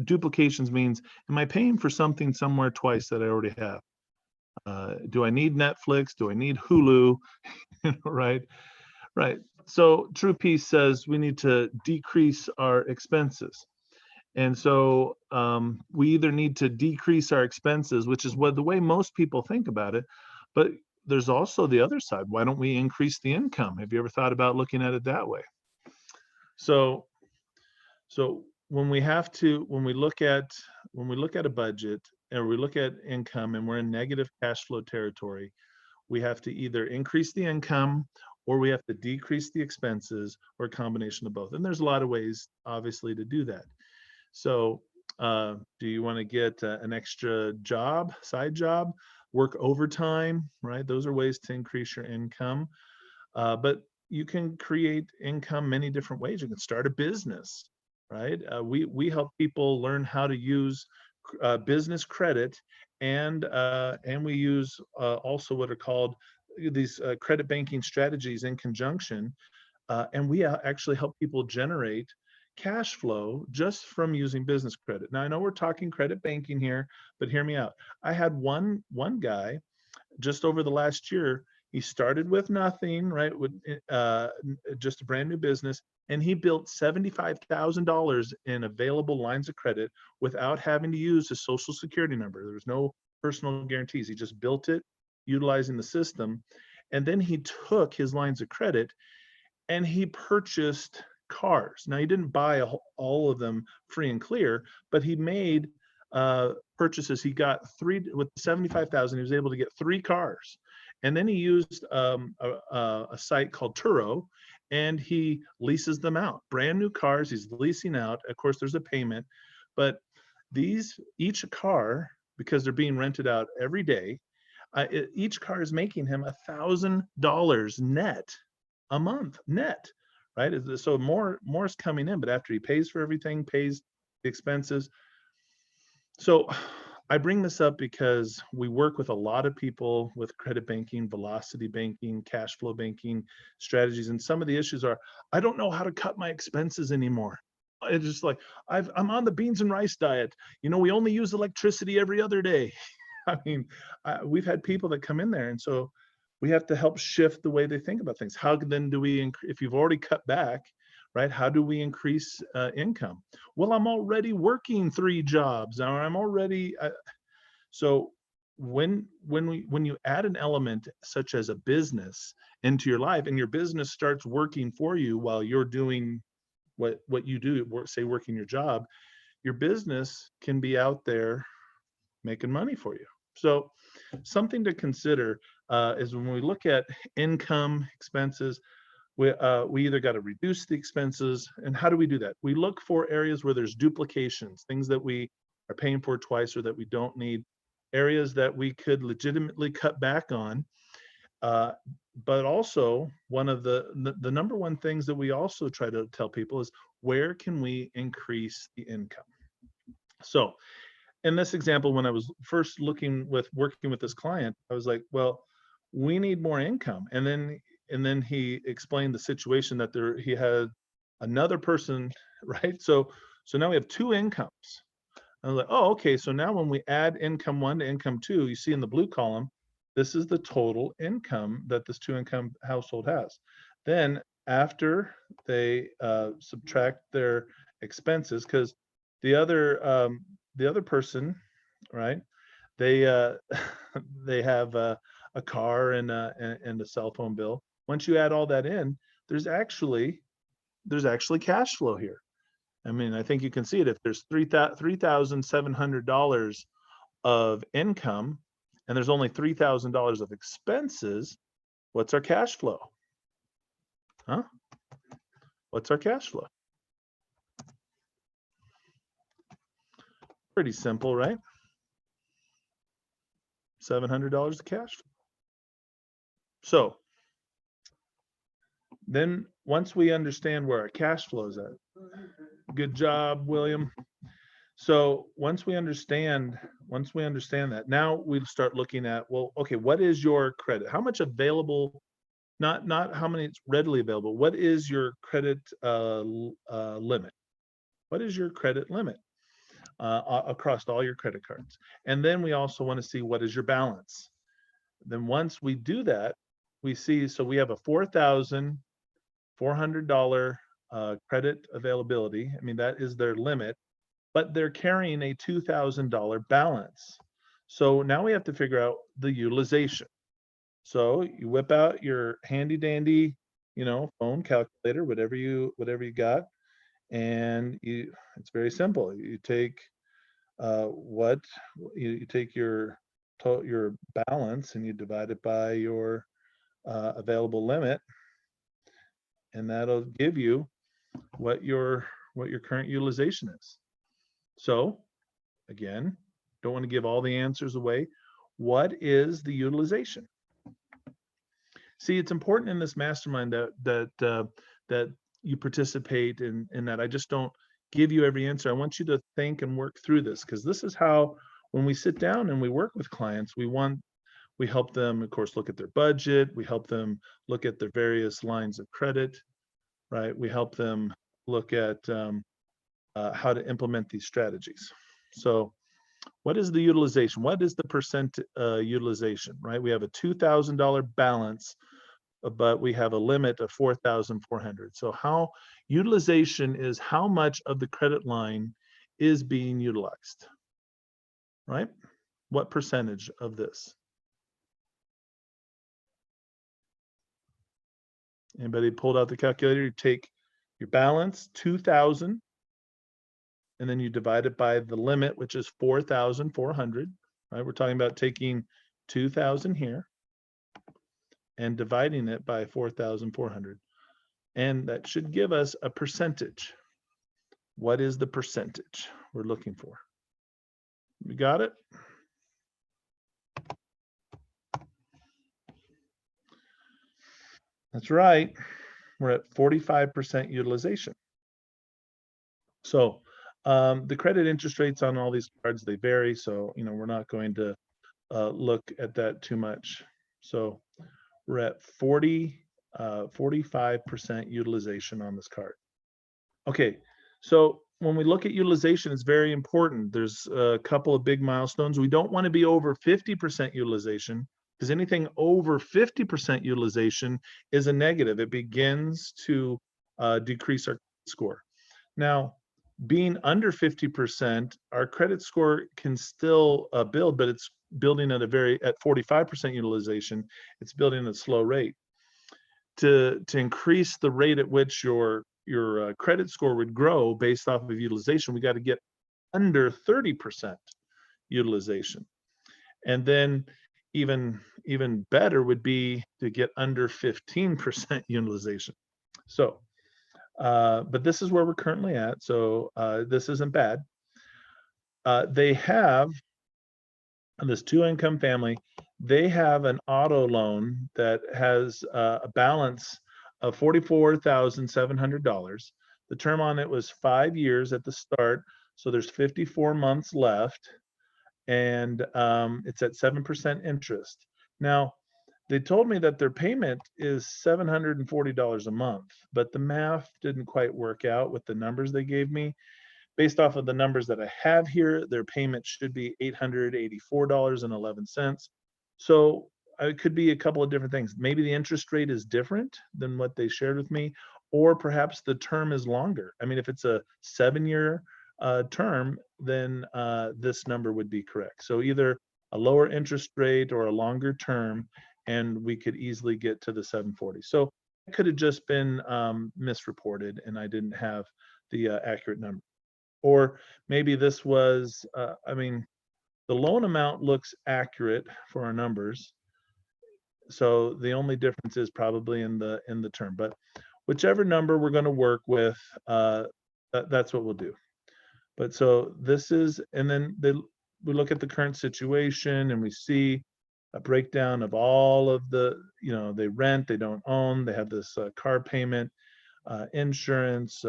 A: duplications means, am I paying for something somewhere twice that I already have? Do I need Netflix? Do I need Hulu? Right? Right. So True Peace says we need to decrease our expenses. And so we either need to decrease our expenses, which is what the way most people think about it, but there's also the other side. Why don't we increase the income? Have you ever thought about looking at it that way? So when we look at a budget or we look at income and we're in negative cash flow territory, we have to either increase the income or we have to decrease the expenses, or a combination of both. And there's a lot of ways, obviously, to do that. So do you want to get an extra job, side job, work overtime, right? Those are ways to increase your income. But you can create income many different ways. You can start a business, right? We help people learn how to use business credit, and we use also what are called these credit banking strategies in conjunction, and we actually help people generate cash flow just from using business credit. Now I know we're talking credit banking here, but hear me out. I had one guy just over the last year. He started with nothing, right? With just a brand new business, and he built $75,000 in available lines of credit without having to use a social security number. There was no personal guarantees. He just built it utilizing the system. And then he took his lines of credit and he purchased cars. Now he didn't buy all of them free and clear, but he made purchases. He got three with 75,000. He was able to get 3 cars, and then he used a site called Turo, and he leases them out. Brand new cars. He's leasing out. Of course, there's a payment, but each car, because they're being rented out every day, each car is making him $1,000 net a month, net, right? So more is coming in, but after he pays for everything, pays the expenses. So I bring this up because we work with a lot of people with credit banking, velocity banking, cash flow banking strategies, and some of the issues are, I don't know how to cut my expenses anymore. It's just like, I'm on the beans and rice diet. We only use electricity every other day. I mean, we've had people that come in there, and so we have to help shift the way they think about things. How then do we, if you've already cut back, right? How do we increase income? Well, I'm already working 3 jobs, or I'm already. So when you add an element such as a business into your life, and your business starts working for you while you're doing what you do, say working your job, your business can be out there making money for you. So something to consider is when we look at income, expenses, we either got to reduce the expenses. And how do we do that? We look for areas where there's duplications, things that we are paying for twice or that we don't need, areas that we could legitimately cut back on. But also, one of the number one things that we also try to tell people is, where can we increase the income? So in this example, when I was first working with this client, I was like, well, we need more income. And then he explained the situation that he had another person, right? So now we have 2 incomes. I was like, oh, okay. So now when we add income 1 to income 2, you see in the blue column, this is the total income that this 2-income household has. Then after they subtract their expenses, because the other person, right? They they have a car and a cell phone bill. Once you add all that in, there's actually cash flow here. I mean, I think you can see it. If there's $3,700 of income and there's only $3,000 of expenses, what's our cash flow? Huh? What's our cash flow? Pretty simple, right? $700 of cash flow. So then once we understand where our cash flow is at, good job, William. So once we understand that, now we start looking at, well, okay, what is your credit? How much available, not how many it's readily available, what is your credit limit? What is your credit limit across all your credit cards? And then we also want to see what is your balance. Then once we do that, we see, so we have a $4,400 credit availability. I mean, that is their limit, but they're carrying a $2,000 balance. So now we have to figure out the utilization. So you whip out your handy dandy, phone calculator, whatever you got, and it's very simple. You take what you take your balance and you divide it by your available limit, and that'll give you what your current utilization is. So again, don't want to give all the answers away. What is the utilization? See, it's important in this mastermind that you participate in that. I just don't give you every answer. I want you to think and work through this, because this is how, when we sit down and we work with clients, we help them, of course, look at their budget. We help them look at their various lines of credit, right? We help them look at how to implement these strategies. So what is the utilization? What is the percent utilization, right? We have a $2,000 balance, but we have a limit of 4,400. So utilization is how much of the credit line is being utilized, right? What percentage of this? Anybody pulled out the calculator? You take your balance, 2,000, and then you divide it by the limit, which is 4,400, right? We're talking about taking 2,000 here and dividing it by 4,400. And that should give us a percentage. What is the percentage we're looking for? We got it? That's right. We're at 45% utilization. So the credit interest rates on all these cards, they vary. So, we're not going to look at that too much. So we're at 45% utilization on this card. Okay, so when we look at utilization, it's very important. There's a couple of big milestones. We don't want to be over 50% utilization, because anything over 50% utilization is a negative. It begins to decrease our score. Now, being under 50%, our credit score can still build, but it's building at 45% utilization. It's building at a slow rate. To increase the rate at which your credit score would grow based off of utilization, we got to get under 30% utilization. And then even better would be to get under 15% utilization. So but this is where we're currently at, so this isn't bad. They have, this two-income family, they have an auto loan that has a balance of $44,700. The term on it was 5 years at the start, so there's 54 months left, and it's at 7% interest. Now, they told me that their payment is $740 a month, but the math didn't quite work out with the numbers they gave me. Based off of the numbers that I have here, their payment should be $884.11. So it could be a couple of different things. Maybe the interest rate is different than what they shared with me, or perhaps the term is longer. I mean, if it's a 7-year term, then this number would be correct. So either a lower interest rate or a longer term, and we could easily get to the 740. So it could have just been misreported and I didn't have the accurate number. Or maybe this was, I mean, the loan amount looks accurate for our numbers. So the only difference is probably in the term, but whichever number we're going to work with, that's what we'll do. But so this is, and then we look at the current situation and we see a breakdown of all of the, they rent, they don't own, they have this car payment, insurance,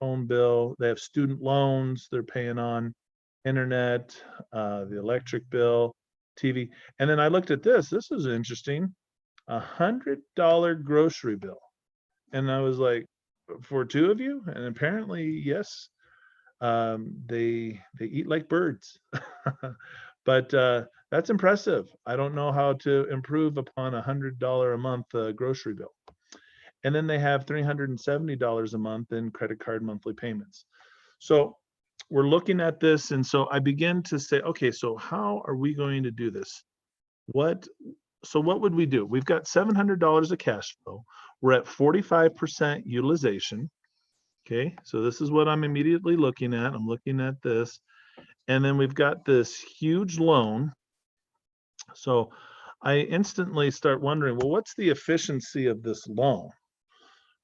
A: phone bill, they have student loans they're paying on, internet, the electric bill, TV. And then I looked at this is interesting, $100 grocery bill. And I was like, for two of you? And apparently, yes. They eat like birds. But that's impressive. I don't know how to improve upon $100 a month grocery bill. And then they have $370 a month in credit card monthly payments. So we're looking at this, and so I begin to say, okay, so how are we going to do this? What would we do? We've got $700 of cash flow. We're at 45% utilization. Okay, so this is what I'm immediately looking at. I'm looking at this. And then we've got this huge loan. So I instantly start wondering, well, what's the efficiency of this loan?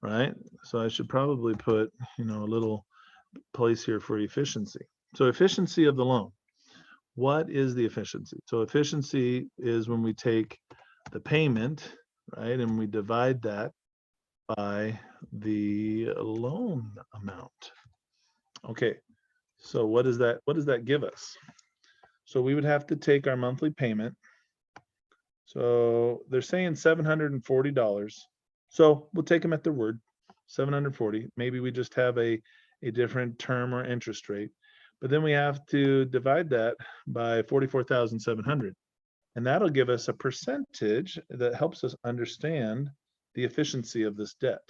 A: Right? So I should probably put, a little place here for efficiency. So efficiency of the loan. What is the efficiency? So efficiency is when we take the payment, right, and we divide that by the loan amount. Okay, so what does that give us? So we would have to take our monthly payment. So they're saying $740. So we'll take them at their word, 740. Maybe we just have a different term or interest rate. But then we have to divide that by 44,700. And that'll give us a percentage that helps us understand the efficiency of this debt.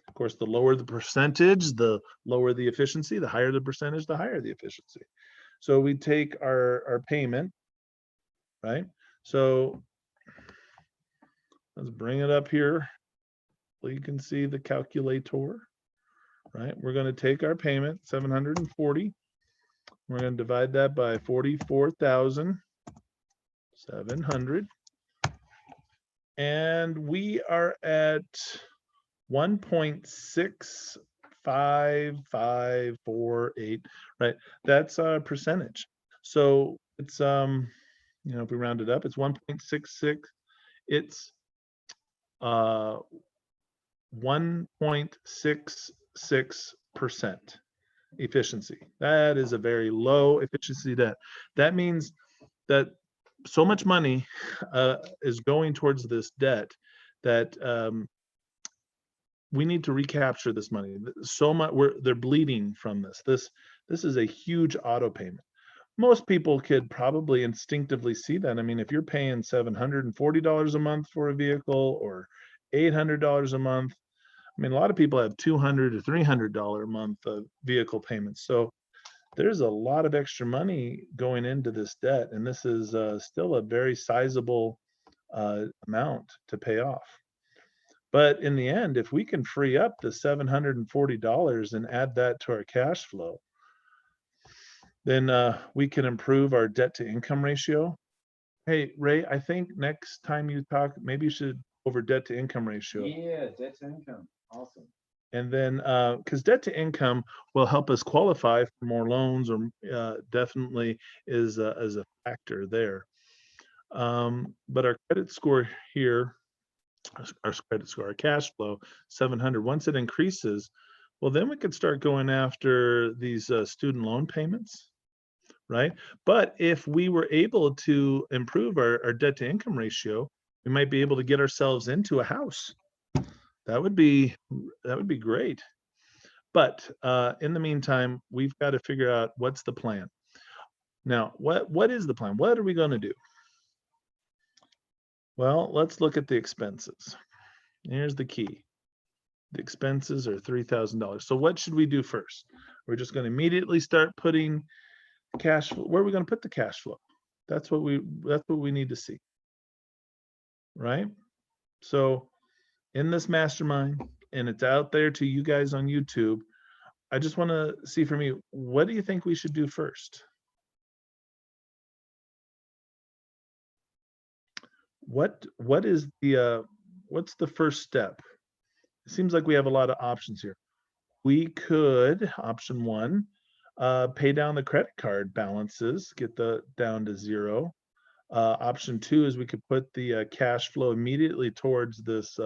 A: Of course, the lower the percentage, the lower the efficiency. The higher the percentage, the higher the efficiency. So we take our payment, right? So let's bring it up here so you can see the calculator, right? We're going to take our payment, 740. We're going to divide that by 44,700. And we are at 1.65548, right? That's our percentage. So it's, if we round it up, it's 1.66. It's 1.66% efficiency. That is a very low efficiency debt. That means that so much money is going towards this debt that we need to recapture this money. So much they're bleeding from this. This is a huge auto payment. Most people could probably instinctively see that. I mean, if you're paying $740 a month for a vehicle or $800 a month, I mean, a lot of people have $200 or $300 a month of vehicle payments. So there's a lot of extra money going into this debt, and this is still a very sizable amount to pay off. But in the end, if we can free up the $740 and add that to our cash flow, then we can improve our debt to income ratio. Hey, Ray, I think next time you talk, maybe you should go over debt to income ratio.
C: Yeah, debt to income. Awesome.
A: And then, because debt to income will help us qualify for more loans, or definitely is a factor there. But our credit score here, our credit score, our cash flow, 700. Once it increases, well, then we could start going after these student loan payments, right? But if we were able to improve our debt to income ratio, we might be able to get ourselves into a house. That would be great. But in the meantime, we've got to figure out what's the plan. Now, what is the plan? What are we going to do? Well, let's look at the expenses. Here's the key. The expenses are $3,000. So what should we do first? We're just going to immediately start putting cash flow. Where are we going to put the cash flow? That's what we need to see. Right? So in this mastermind, and it's out there to you guys on YouTube, I just want to see from you, what do you think we should do first? What is the what's the first step? It seems like we have a lot of options here. We could, option one, pay down the credit card balances, get down to zero. Option two is we could put the cash flow immediately towards this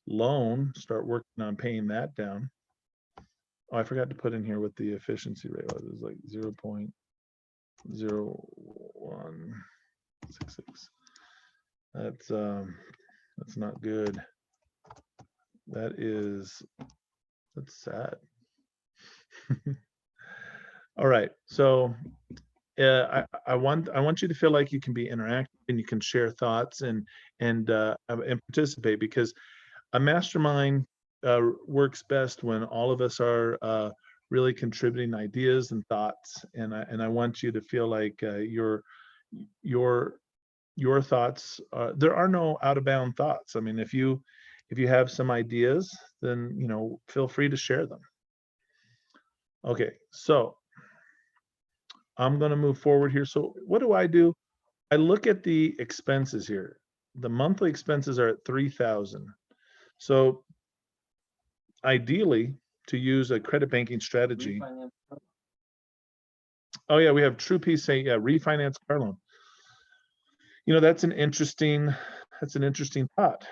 A: loan, start working on paying that down. Oh, I forgot to put in here what the efficiency rate was. It was like 0.0166. That's not good. That's sad. All right. So I want you to feel like you can be interactive and you can share thoughts and participate, because a mastermind works best when all of us are really contributing ideas and thoughts. And I want you to feel like your your thoughts. There are no out of bound thoughts. I mean, if you have some ideas, then feel free to share them. Okay, so I'm going to move forward here. So what do? I look at the expenses here. The monthly expenses are at 3,000. So ideally, to use a credit banking strategy.
C: Refinance.
A: Oh yeah, we have True Peace saying, yeah, refinance car loan. That's an interesting thought.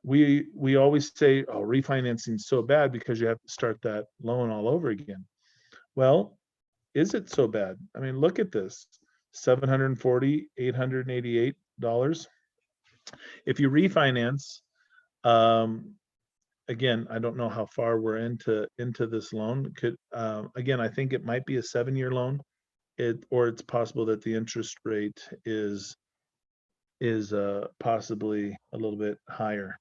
A: We always say, oh, refinancing is so bad because you have to start that loan all over again. Well, is it so bad? I mean, look at this. $740, $888. If you refinance, again, I don't know how far we're into this loan. Again, I think it might be a 7-year loan. Or it's possible that the interest rate is possibly a little bit higher.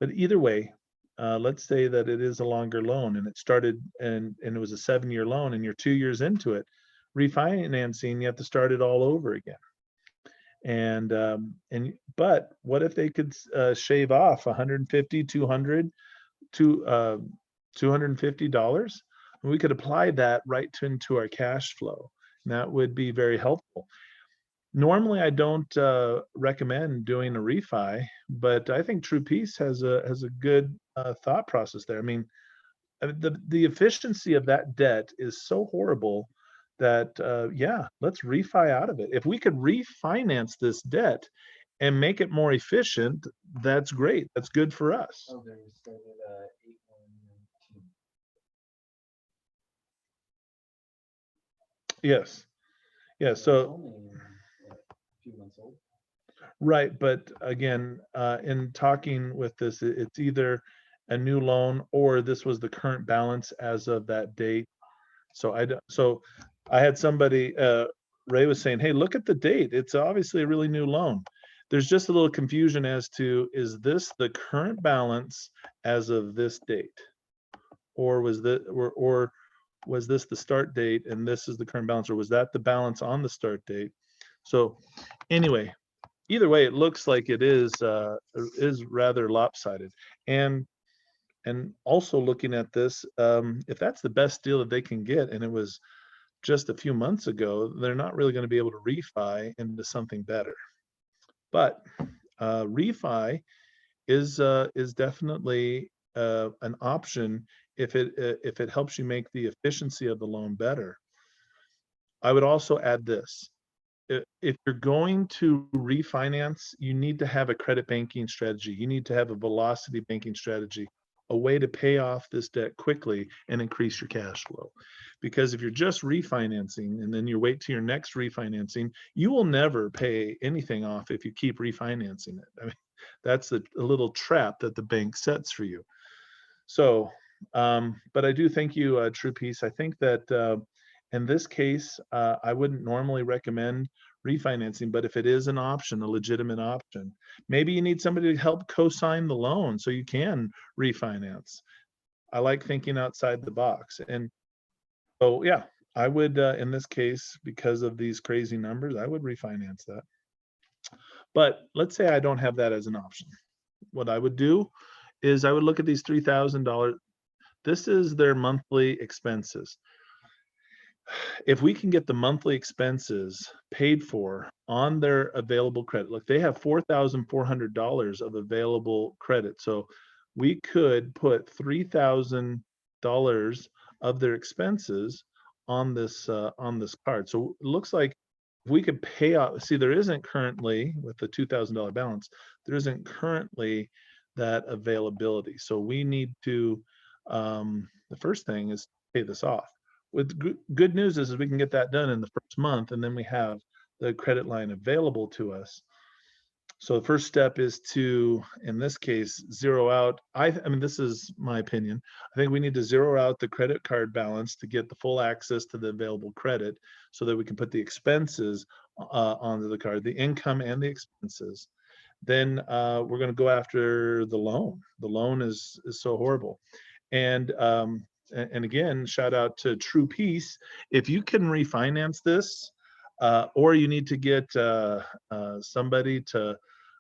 A: But either way, let's say that it is a longer loan and it started and it was a 7-year loan and you're 2 years into it. Refinancing, you have to start it all over again. But what if they could shave off 150, 200 to $250? And we could apply that right into our cash flow. And that would be very helpful. Normally, I don't recommend doing a refi, but I think True Peace has a good thought process there. I mean, the efficiency of that debt is so horrible that yeah, let's refi out of it. If we could refinance this debt and make it more efficient, that's great. That's good for us.
C: Oh, they started 8/1/19.
A: Yes. Yeah.
C: It's
A: So
C: only what, a few months old.
A: right, but again, in talking with this, it's either a new loan or this was the current balance as of that date. So I had somebody, Ray was saying, hey, look at the date. It's obviously a really new loan. There's just a little confusion as to, is this the current balance as of this date? Or was this the start date and this is the current balance, or was that the balance on the start date? So anyway, either way, it looks like it is rather lopsided. And also looking at this, if that's the best deal that they can get, and it was just a few months ago, they're not really going to be able to refi into something better. But refi is definitely an option if it helps you make the efficiency of the loan better. I would also add this. If you're going to refinance, you need to have a credit banking strategy. You need to have a velocity banking strategy, a way to pay off this debt quickly and increase your cash flow. Because if you're just refinancing and then you wait till your next refinancing, you will never pay anything off if you keep refinancing it. I mean, that's a little trap that the bank sets for you. So, but I do thank you, True Peace. I think that in this case, I wouldn't normally recommend refinancing, but if it is an option, a legitimate option, maybe you need somebody to help co-sign the loan so you can refinance. I like thinking outside the box. And so, yeah, I would, in this case, because of these crazy numbers, I would refinance that. But let's say I don't have that as an option. What I would do is I would look at these $3,000. This is their monthly expenses. If we can get the monthly expenses paid for on their available credit, look, they have $4,400 of available credit. So we could put $3,000 of their expenses on this card. So it looks like if we could pay off, see, there isn't currently, with the $2,000 balance, there isn't currently that availability. So we need to, the first thing is pay this off. With good news is we can get that done in the first month, and then we have the credit line available to us. So the first step is to, in this case, zero out. I mean, this is my opinion. I think we need to zero out the credit card balance to get the full access to the available credit so that we can put the expenses onto the card, the income and the expenses. Then we're going to go after the loan. The loan is so horrible. And again, shout out to True Peace. If you can refinance this, or you need to get somebody to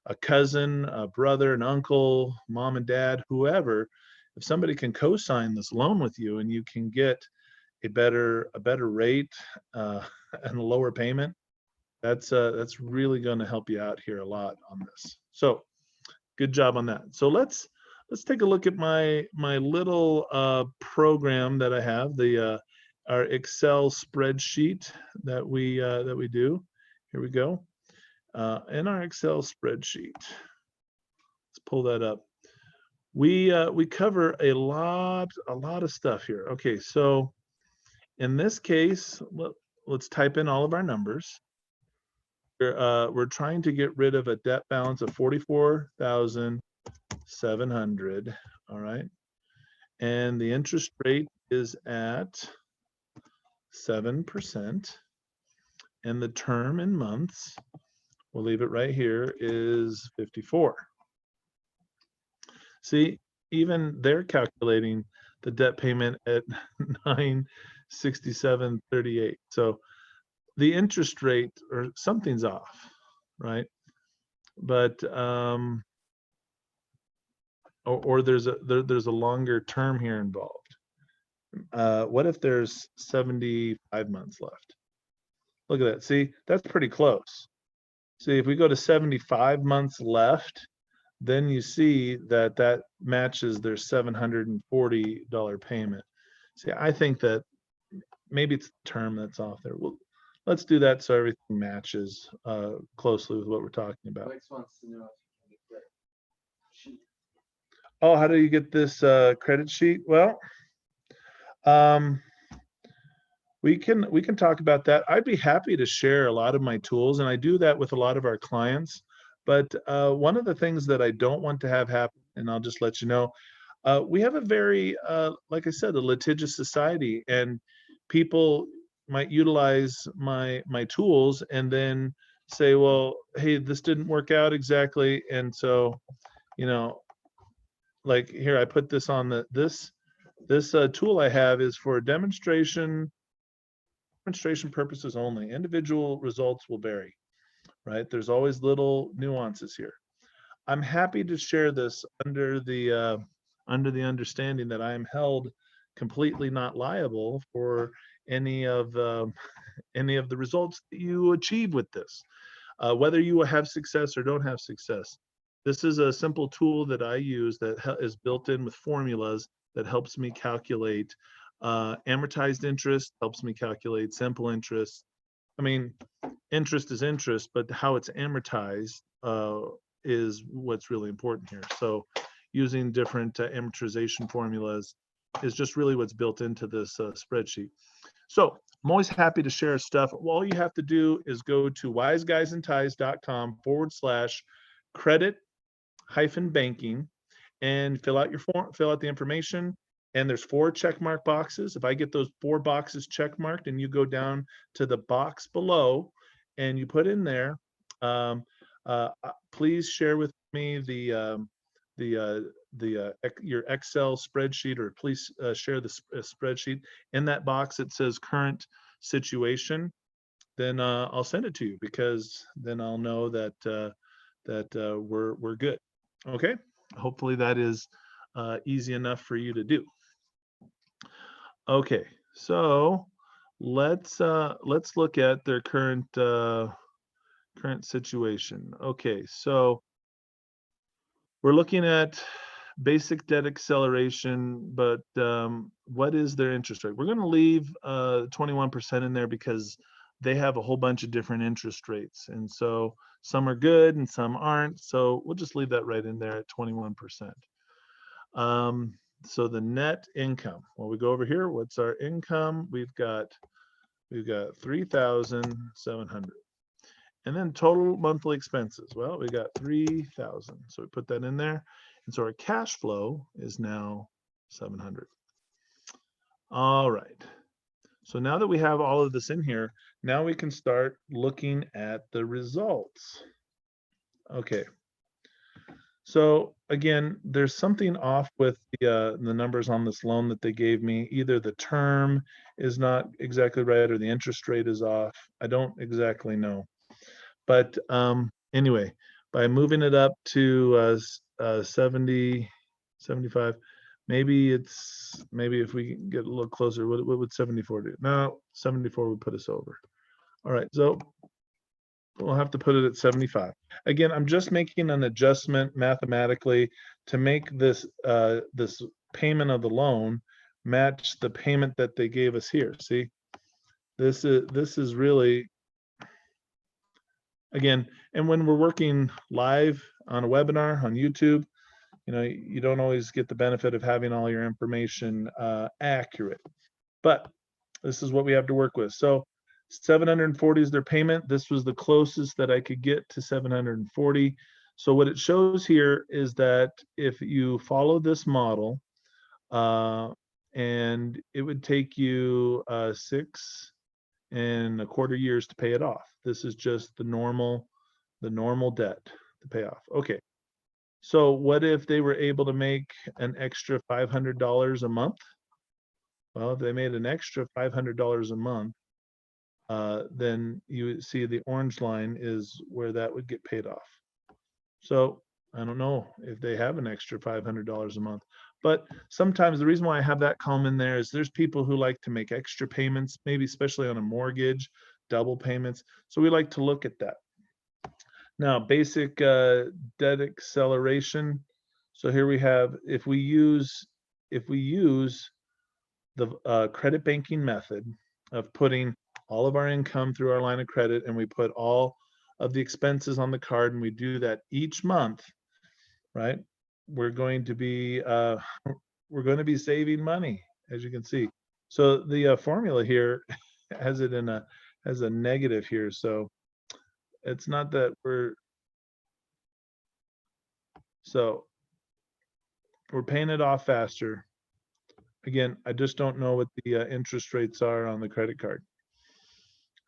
A: a cousin, a brother, an uncle, mom and dad, whoever, if somebody can co-sign this loan with you and you can get a better rate and a lower payment, that's really going to help you out here a lot on this. So good job on that. So let's take a look at my little program that I have, the our Excel spreadsheet that we do. Here we go. In our Excel spreadsheet, let's pull that up. We cover a lot of stuff here. Okay, so in this case, let's type in all of our numbers. We're trying to get rid of a debt balance of 44,700. All right, and the interest rate is at 7%, and the term in months, we'll leave it right here, is 54. See, even they're calculating the debt payment at 967.38. So the interest rate or something's off, right? But or there's a longer term here involved. What if there's 75 months left? Look at that. See, that's pretty close. See, if we go to 75 months left, then you see that matches their $740 payment. See, I think that maybe it's the term that's off there. Well, let's do that so everything matches closely with what we're talking about.
C: Alex wants to know if you can get that sheet.
A: Oh, how do you get this credit sheet? Well, we can talk about that. I'd be happy to share a lot of my tools, and I do that with a lot of our clients. But one of the things that I don't want to have happen, and I'll just let you know, we have a very, like I said, a litigious society, and people might utilize my tools and then say, well, hey, this didn't work out exactly, and so, you know, like here I put this on this tool I have is for demonstration purposes only. Individual results will vary, right? There's always little nuances here. I'm happy to share this under the understanding that I am held completely not liable for any of the results that you achieve with this, whether you have success or don't have success. This is a simple tool that I use that is built in with formulas that helps me calculate amortized interest, helps me calculate simple interest. I mean, interest is interest, but how it's amortized is what's really important here. So using different amortization formulas is just really what's built into this spreadsheet. So I'm always happy to share stuff. All you have to do is go to wiseguysandties.com/credit-banking and fill out your form, fill out the information. And there's 4 check mark boxes. If I get those 4 boxes check marked and you go down to the box below and you put in there, please share with me your Excel spreadsheet, or please share the spreadsheet. In that box it says current situation, then I'll send it to you, because then I'll know that we're good. Okay, hopefully that is easy enough for you to do. Okay, so let's look at their current situation. Okay, so we're looking at basic debt acceleration, but what is their interest rate? We're going to leave 21% in there because they have a whole bunch of different interest rates, and so some are good and some aren't. So we'll just leave that right in there at 21%. So the net income, well, we go over here. What's our income? We've got 3,700. And then total monthly expenses. Well, we got 3,000. So we put that in there. And so our cash flow is now 700. All right. So now that we have all of this in here, now we can start looking at the results. Okay. So again, there's something off with the numbers on this loan that they gave me. Either the term is not exactly right or the interest rate is off. I don't exactly know. But anyway, by moving it up to 70, 75, maybe if we can get a little closer, what would 74 do? No, 74 would put us over. All right, so we'll have to put it at 75. Again, I'm just making an adjustment mathematically to make this this payment of the loan match the payment that they gave us here. See, this is really, again, and when we're working live on a webinar on YouTube, you know, you don't always get the benefit of having all your information accurate, but this is what we have to work with. So 740 is their payment. This was the closest that I could get to 740. So what it shows here is that if you follow this model, and it would take you 6.25 years to pay it off. This is just the normal debt to pay off. Okay. So what if they were able to make an extra $500 a month? Well, if they made an extra $500 a month, then you would see the orange line is where that would get paid off. So I don't know if they have an extra $500 a month, but sometimes the reason why I have that column in there is there's people who like to make extra payments, maybe especially on a mortgage, double payments. So we like to look at that. Now, basic debt acceleration. So here we have, if we use the credit banking method of putting all of our income through our line of credit, and we put all of the expenses on the card, and we do that each month, right? We're going to be saving money, as you can see. So the formula here has it in has a negative here, so it's not that we're paying it off faster. Again, I just don't know what the interest rates are on the credit card.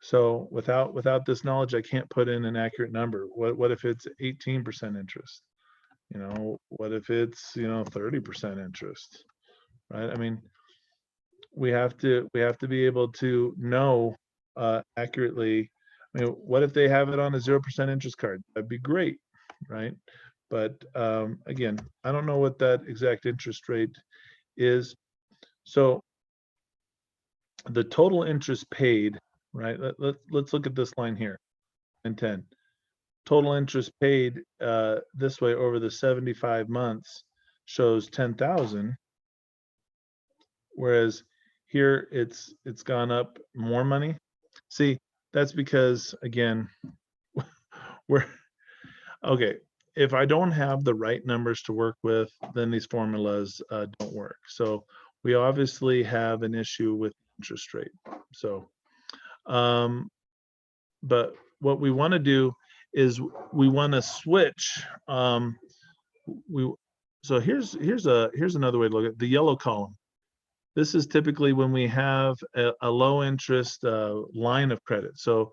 A: So without this knowledge, I can't put in an accurate number. What if it's 18% interest? You know, what if it's 30% interest? Right? I mean, we have to be able to know accurately. I mean, what if they have it on a 0% interest card? That'd be great, right? But again, I don't know what that exact interest rate is. So the total interest paid, right? Let's look at this line here, and 10. Total interest paid this way over the 75 months shows 10,000, whereas here it's gone up more money. See, that's because, again, we're okay. If I don't have the right numbers to work with, then these formulas don't work. So we obviously have an issue with interest rate. So, but what we want to do is we want to switch. So here's another way to look at it. The yellow column. This is typically when we have a low interest line of credit. So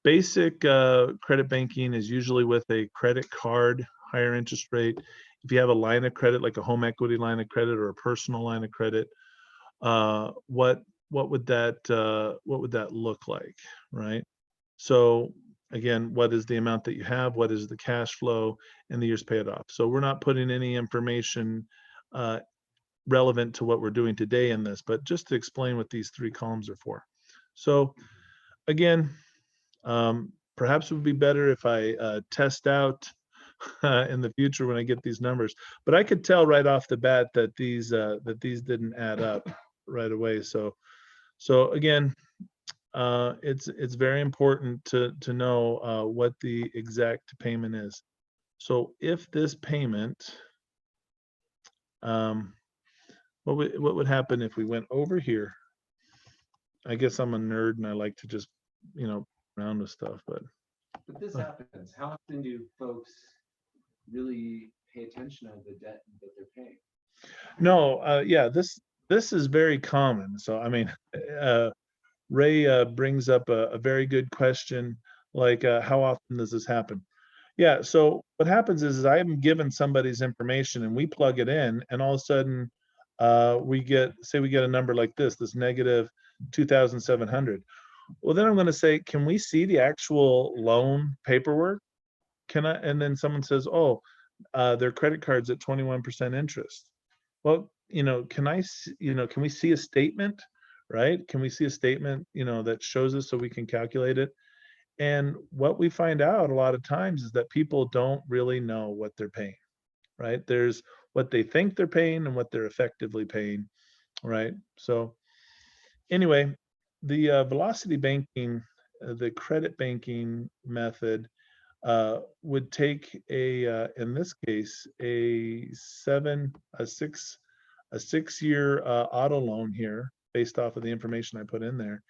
A: basic credit banking is usually with a credit card, higher interest rate. If you have a line of credit, like a home equity line of credit or a personal line of credit, what would that look like, right? So again, what is the amount that you have? What is the cash flow and the years paid off? So we're not putting any information relevant to what we're doing today in this, but just to explain what these three columns are for. So again, perhaps it would be better if I test out in the future when I get these numbers, but I could tell right off the bat that these didn't add up right away. So again, it's very important to know what the exact payment is. So if this payment, what would happen if we went over here? I guess I'm a nerd and I like to just, around with stuff, but
C: But this happens. How often do folks really pay attention to the debt that they're paying?
A: No, yeah, this is very common. So I mean, uh, Ray brings up a very good question, like how often does this happen? Yeah, so what happens is I'm given somebody's information and we plug it in, and all of a sudden we get, say we get a number like this negative 2,700. Well, then I'm going to say, can we see the actual loan paperwork? Can I? And then someone says, oh, their credit card's at 21% interest. Well, can can we see a statement, right? Can we see a statement, that shows us so we can calculate it? And what we find out a lot of times is that people don't really know what they're paying, right? There's what they think they're paying and what they're effectively paying, right? So anyway, the velocity banking, the credit banking method would take in this case, a 6 year auto loan here based off of the information I put in there,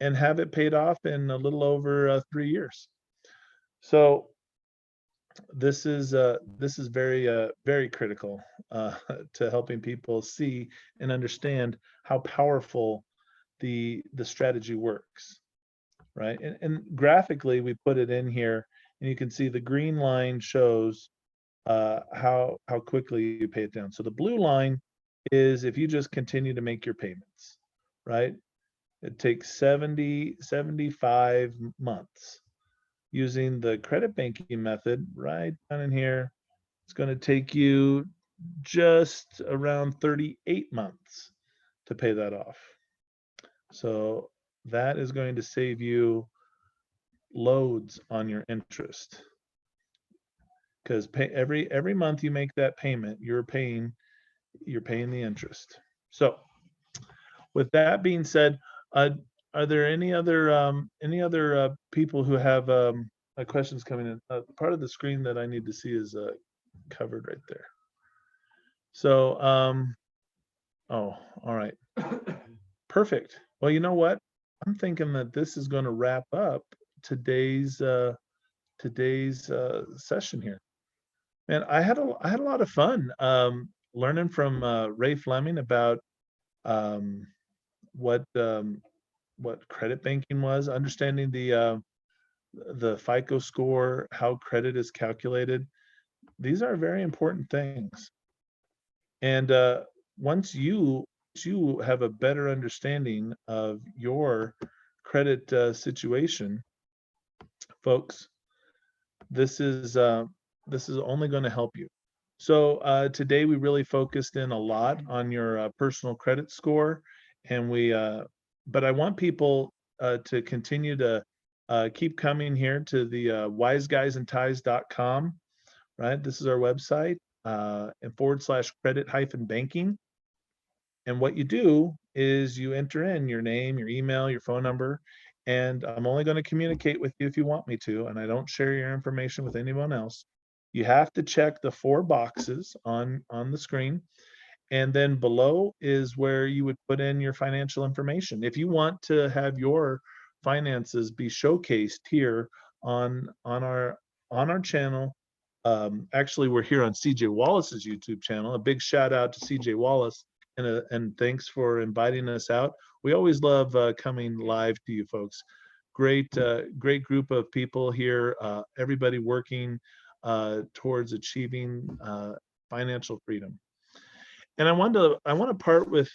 A: and have it paid off in a little over 3 years. So this is very critical to helping people see and understand how powerful the strategy works, right? And graphically, we put it in here, and you can see the green line shows how quickly you pay it down. So the blue line is if you just continue to make your payments, right? It takes 75 months. Using the credit banking method, right down in here, it's going to take you just around 38 months to pay that off. So that is going to save you loads on your interest, because every month you make that payment, you're paying the interest. So with that being said, are there any other people who have questions coming in? Part of the screen that I need to see is covered right there. So oh, all right, perfect. Well, you know what? I'm thinking that this is going to wrap up today's session here. Man, I had a lot of fun learning from Ray Fleming about um, what credit banking was, understanding the FICO score, how credit is calculated. These are very important things. And once you have a better understanding of your credit situation, folks, this is only going to help you. So today we really focused in a lot on your personal credit score, and but I want people to continue to keep coming here to the wiseguysandties.com, right? This is our website, and /credit-banking. And what you do is you enter in your name, your email, your phone number, and I'm only going to communicate with you if you want me to, and I don't share your information with anyone else. You have to check the 4 boxes on the screen, and then below is where you would put in your financial information. If you want to have your finances be showcased here on our channel, actually we're here on CJ Wallace's YouTube channel. A big shout out to CJ Wallace, and thanks for inviting us out. We always love coming live to you folks. Great group of people here, everybody working towards achieving financial freedom. And I want to part with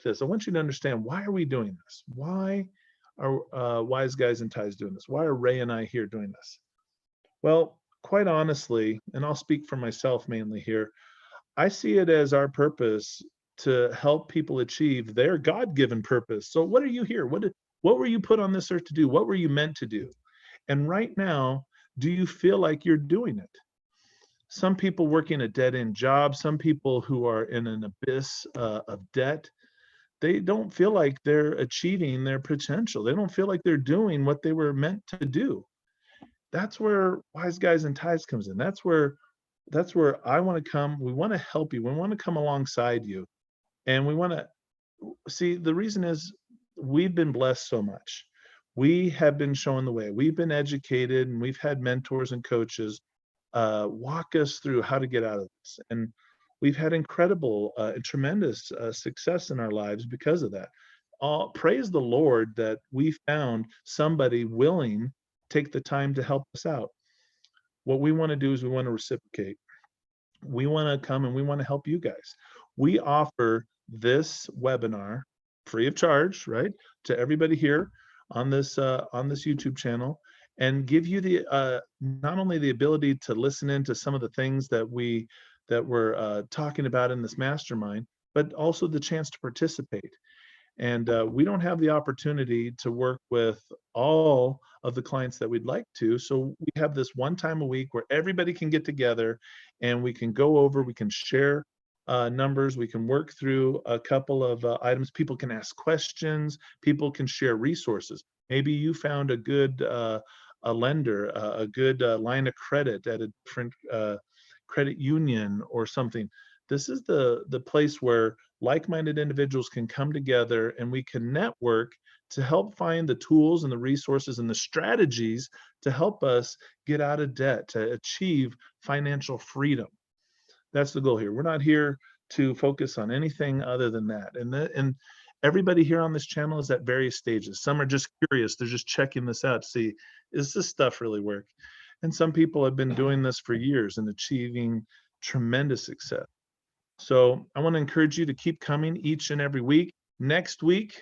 A: this. I want you to understand, why are we doing this? Why are Wise Guys and Ties doing this? Why are Ray and I here doing this? Well, quite honestly, and I'll speak for myself mainly here, I see it as our purpose to help people achieve their God-given purpose. So what are you here? What were you put on this earth to do? What were you meant to do? And right now, do you feel like you're doing it? Some people working a dead-end job, some people who are in an abyss of debt, they don't feel like they're achieving their potential. They don't feel like they're doing what they were meant to do. That's where Wise Guys and Ties comes in. That's where I want to come. We want to help you. We want to come alongside you. And we want to see, the reason is we've been blessed so much. We have been shown the way. We've been educated, and we've had mentors and coaches walk us through how to get out of this. And we've had incredible and tremendous success in our lives because of that. Praise the Lord that we found somebody willing to take the time to help us out. What we want to do is we want to reciprocate. We want to come and we want to help you guys. We offer this webinar free of charge, right, to everybody here on this YouTube channel, and give you the not only the ability to listen into some of the things that we're talking about in this mastermind, but also the chance to participate. And we don't have the opportunity to work with all of the clients that we'd like to. So we have this one time a week where everybody can get together and we can go over, we can share numbers, we can work through a couple of items. People can ask questions, people can share resources. Maybe you found a good a lender, a good line of credit at a different credit union or something. This is the place where like-minded individuals can come together and we can network to help find the tools and the resources and the strategies to help us get out of debt, to achieve financial freedom. That's the goal here. We're not here to focus on anything other than that. And everybody here on this channel is at various stages. Some are just curious. They're just checking this out to see, is this stuff really work? And some people have been doing this for years and achieving tremendous success. So I want to encourage you to keep coming each and every week. Next week,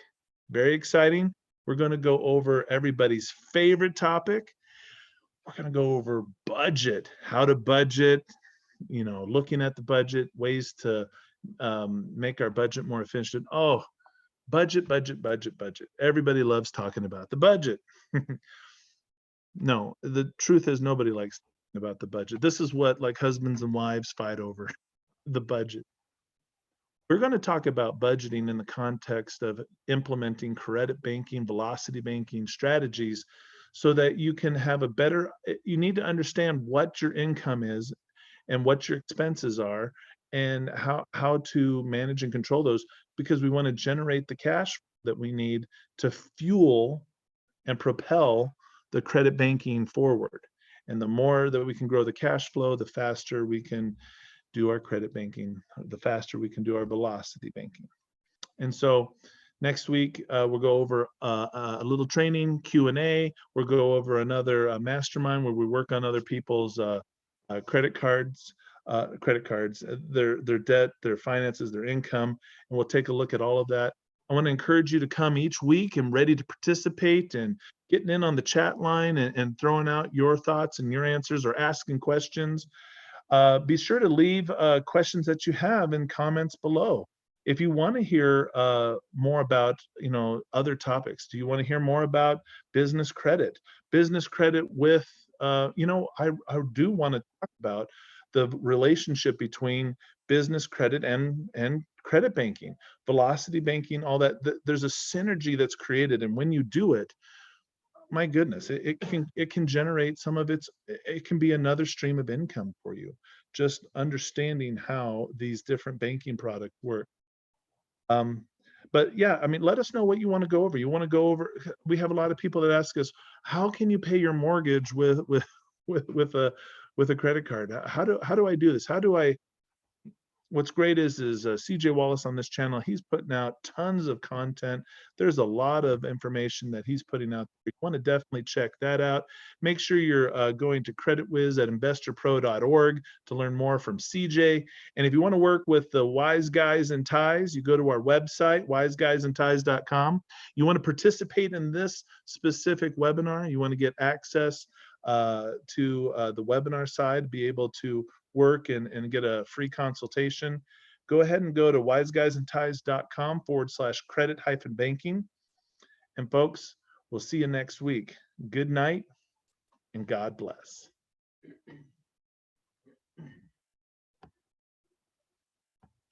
A: very exciting, we're going to go over everybody's favorite topic. We're going to go over budget, how to budget, looking at the budget, ways to make our budget more efficient. Oh, budget, budget, budget, budget. Everybody loves talking about the budget. No, the truth is nobody likes talking about the budget. This is what like husbands and wives fight over, the budget. We're going to talk about budgeting in the context of implementing credit banking, velocity banking strategies so that you can have a better, you need to understand what your income is and what your expenses are and how to manage and control those, because we want to generate the cash that we need to fuel and propel the credit banking forward. And the more that we can grow the cash flow, the faster we can do our credit banking, the faster we can do our velocity banking. And so next week, we'll go over a little training, Q&A. We'll go over another mastermind where we work on other people's credit cards, their debt, their finances, their income, and we'll take a look at all of that. I want to encourage you to come each week and ready to participate and getting in on the chat line and throwing out your thoughts and your answers or asking questions. Be sure to leave questions that you have in comments below. If you want to hear more about, other topics, do you want to hear more about business credit? Business credit with, I do want to talk about the relationship between business credit and credit banking, velocity banking, all that. There's a synergy that's created, and when you do it, my goodness, it can generate some of it can be another stream of income for you, just understanding how these different banking products work. But yeah, I mean, let us know what you want to go over. You want to go over, we have a lot of people that ask us, how can you pay your mortgage with a credit card? How do I do this? What's great is CJ Wallace on this channel, he's putting out tons of content. There's a lot of information that he's putting out. You want to definitely check that out. Make sure you're going to creditwiz at investorpro.org to learn more from CJ. And if you want to work with the Wise Guys and Ties, you go to our website, wiseguysandties.com. You want to participate in this specific webinar. You want to get access to the webinar side, be able to work and get a free consultation, go ahead and go to wiseguysandties.com/credit-banking. And folks, we'll see you next week. Good night and God bless.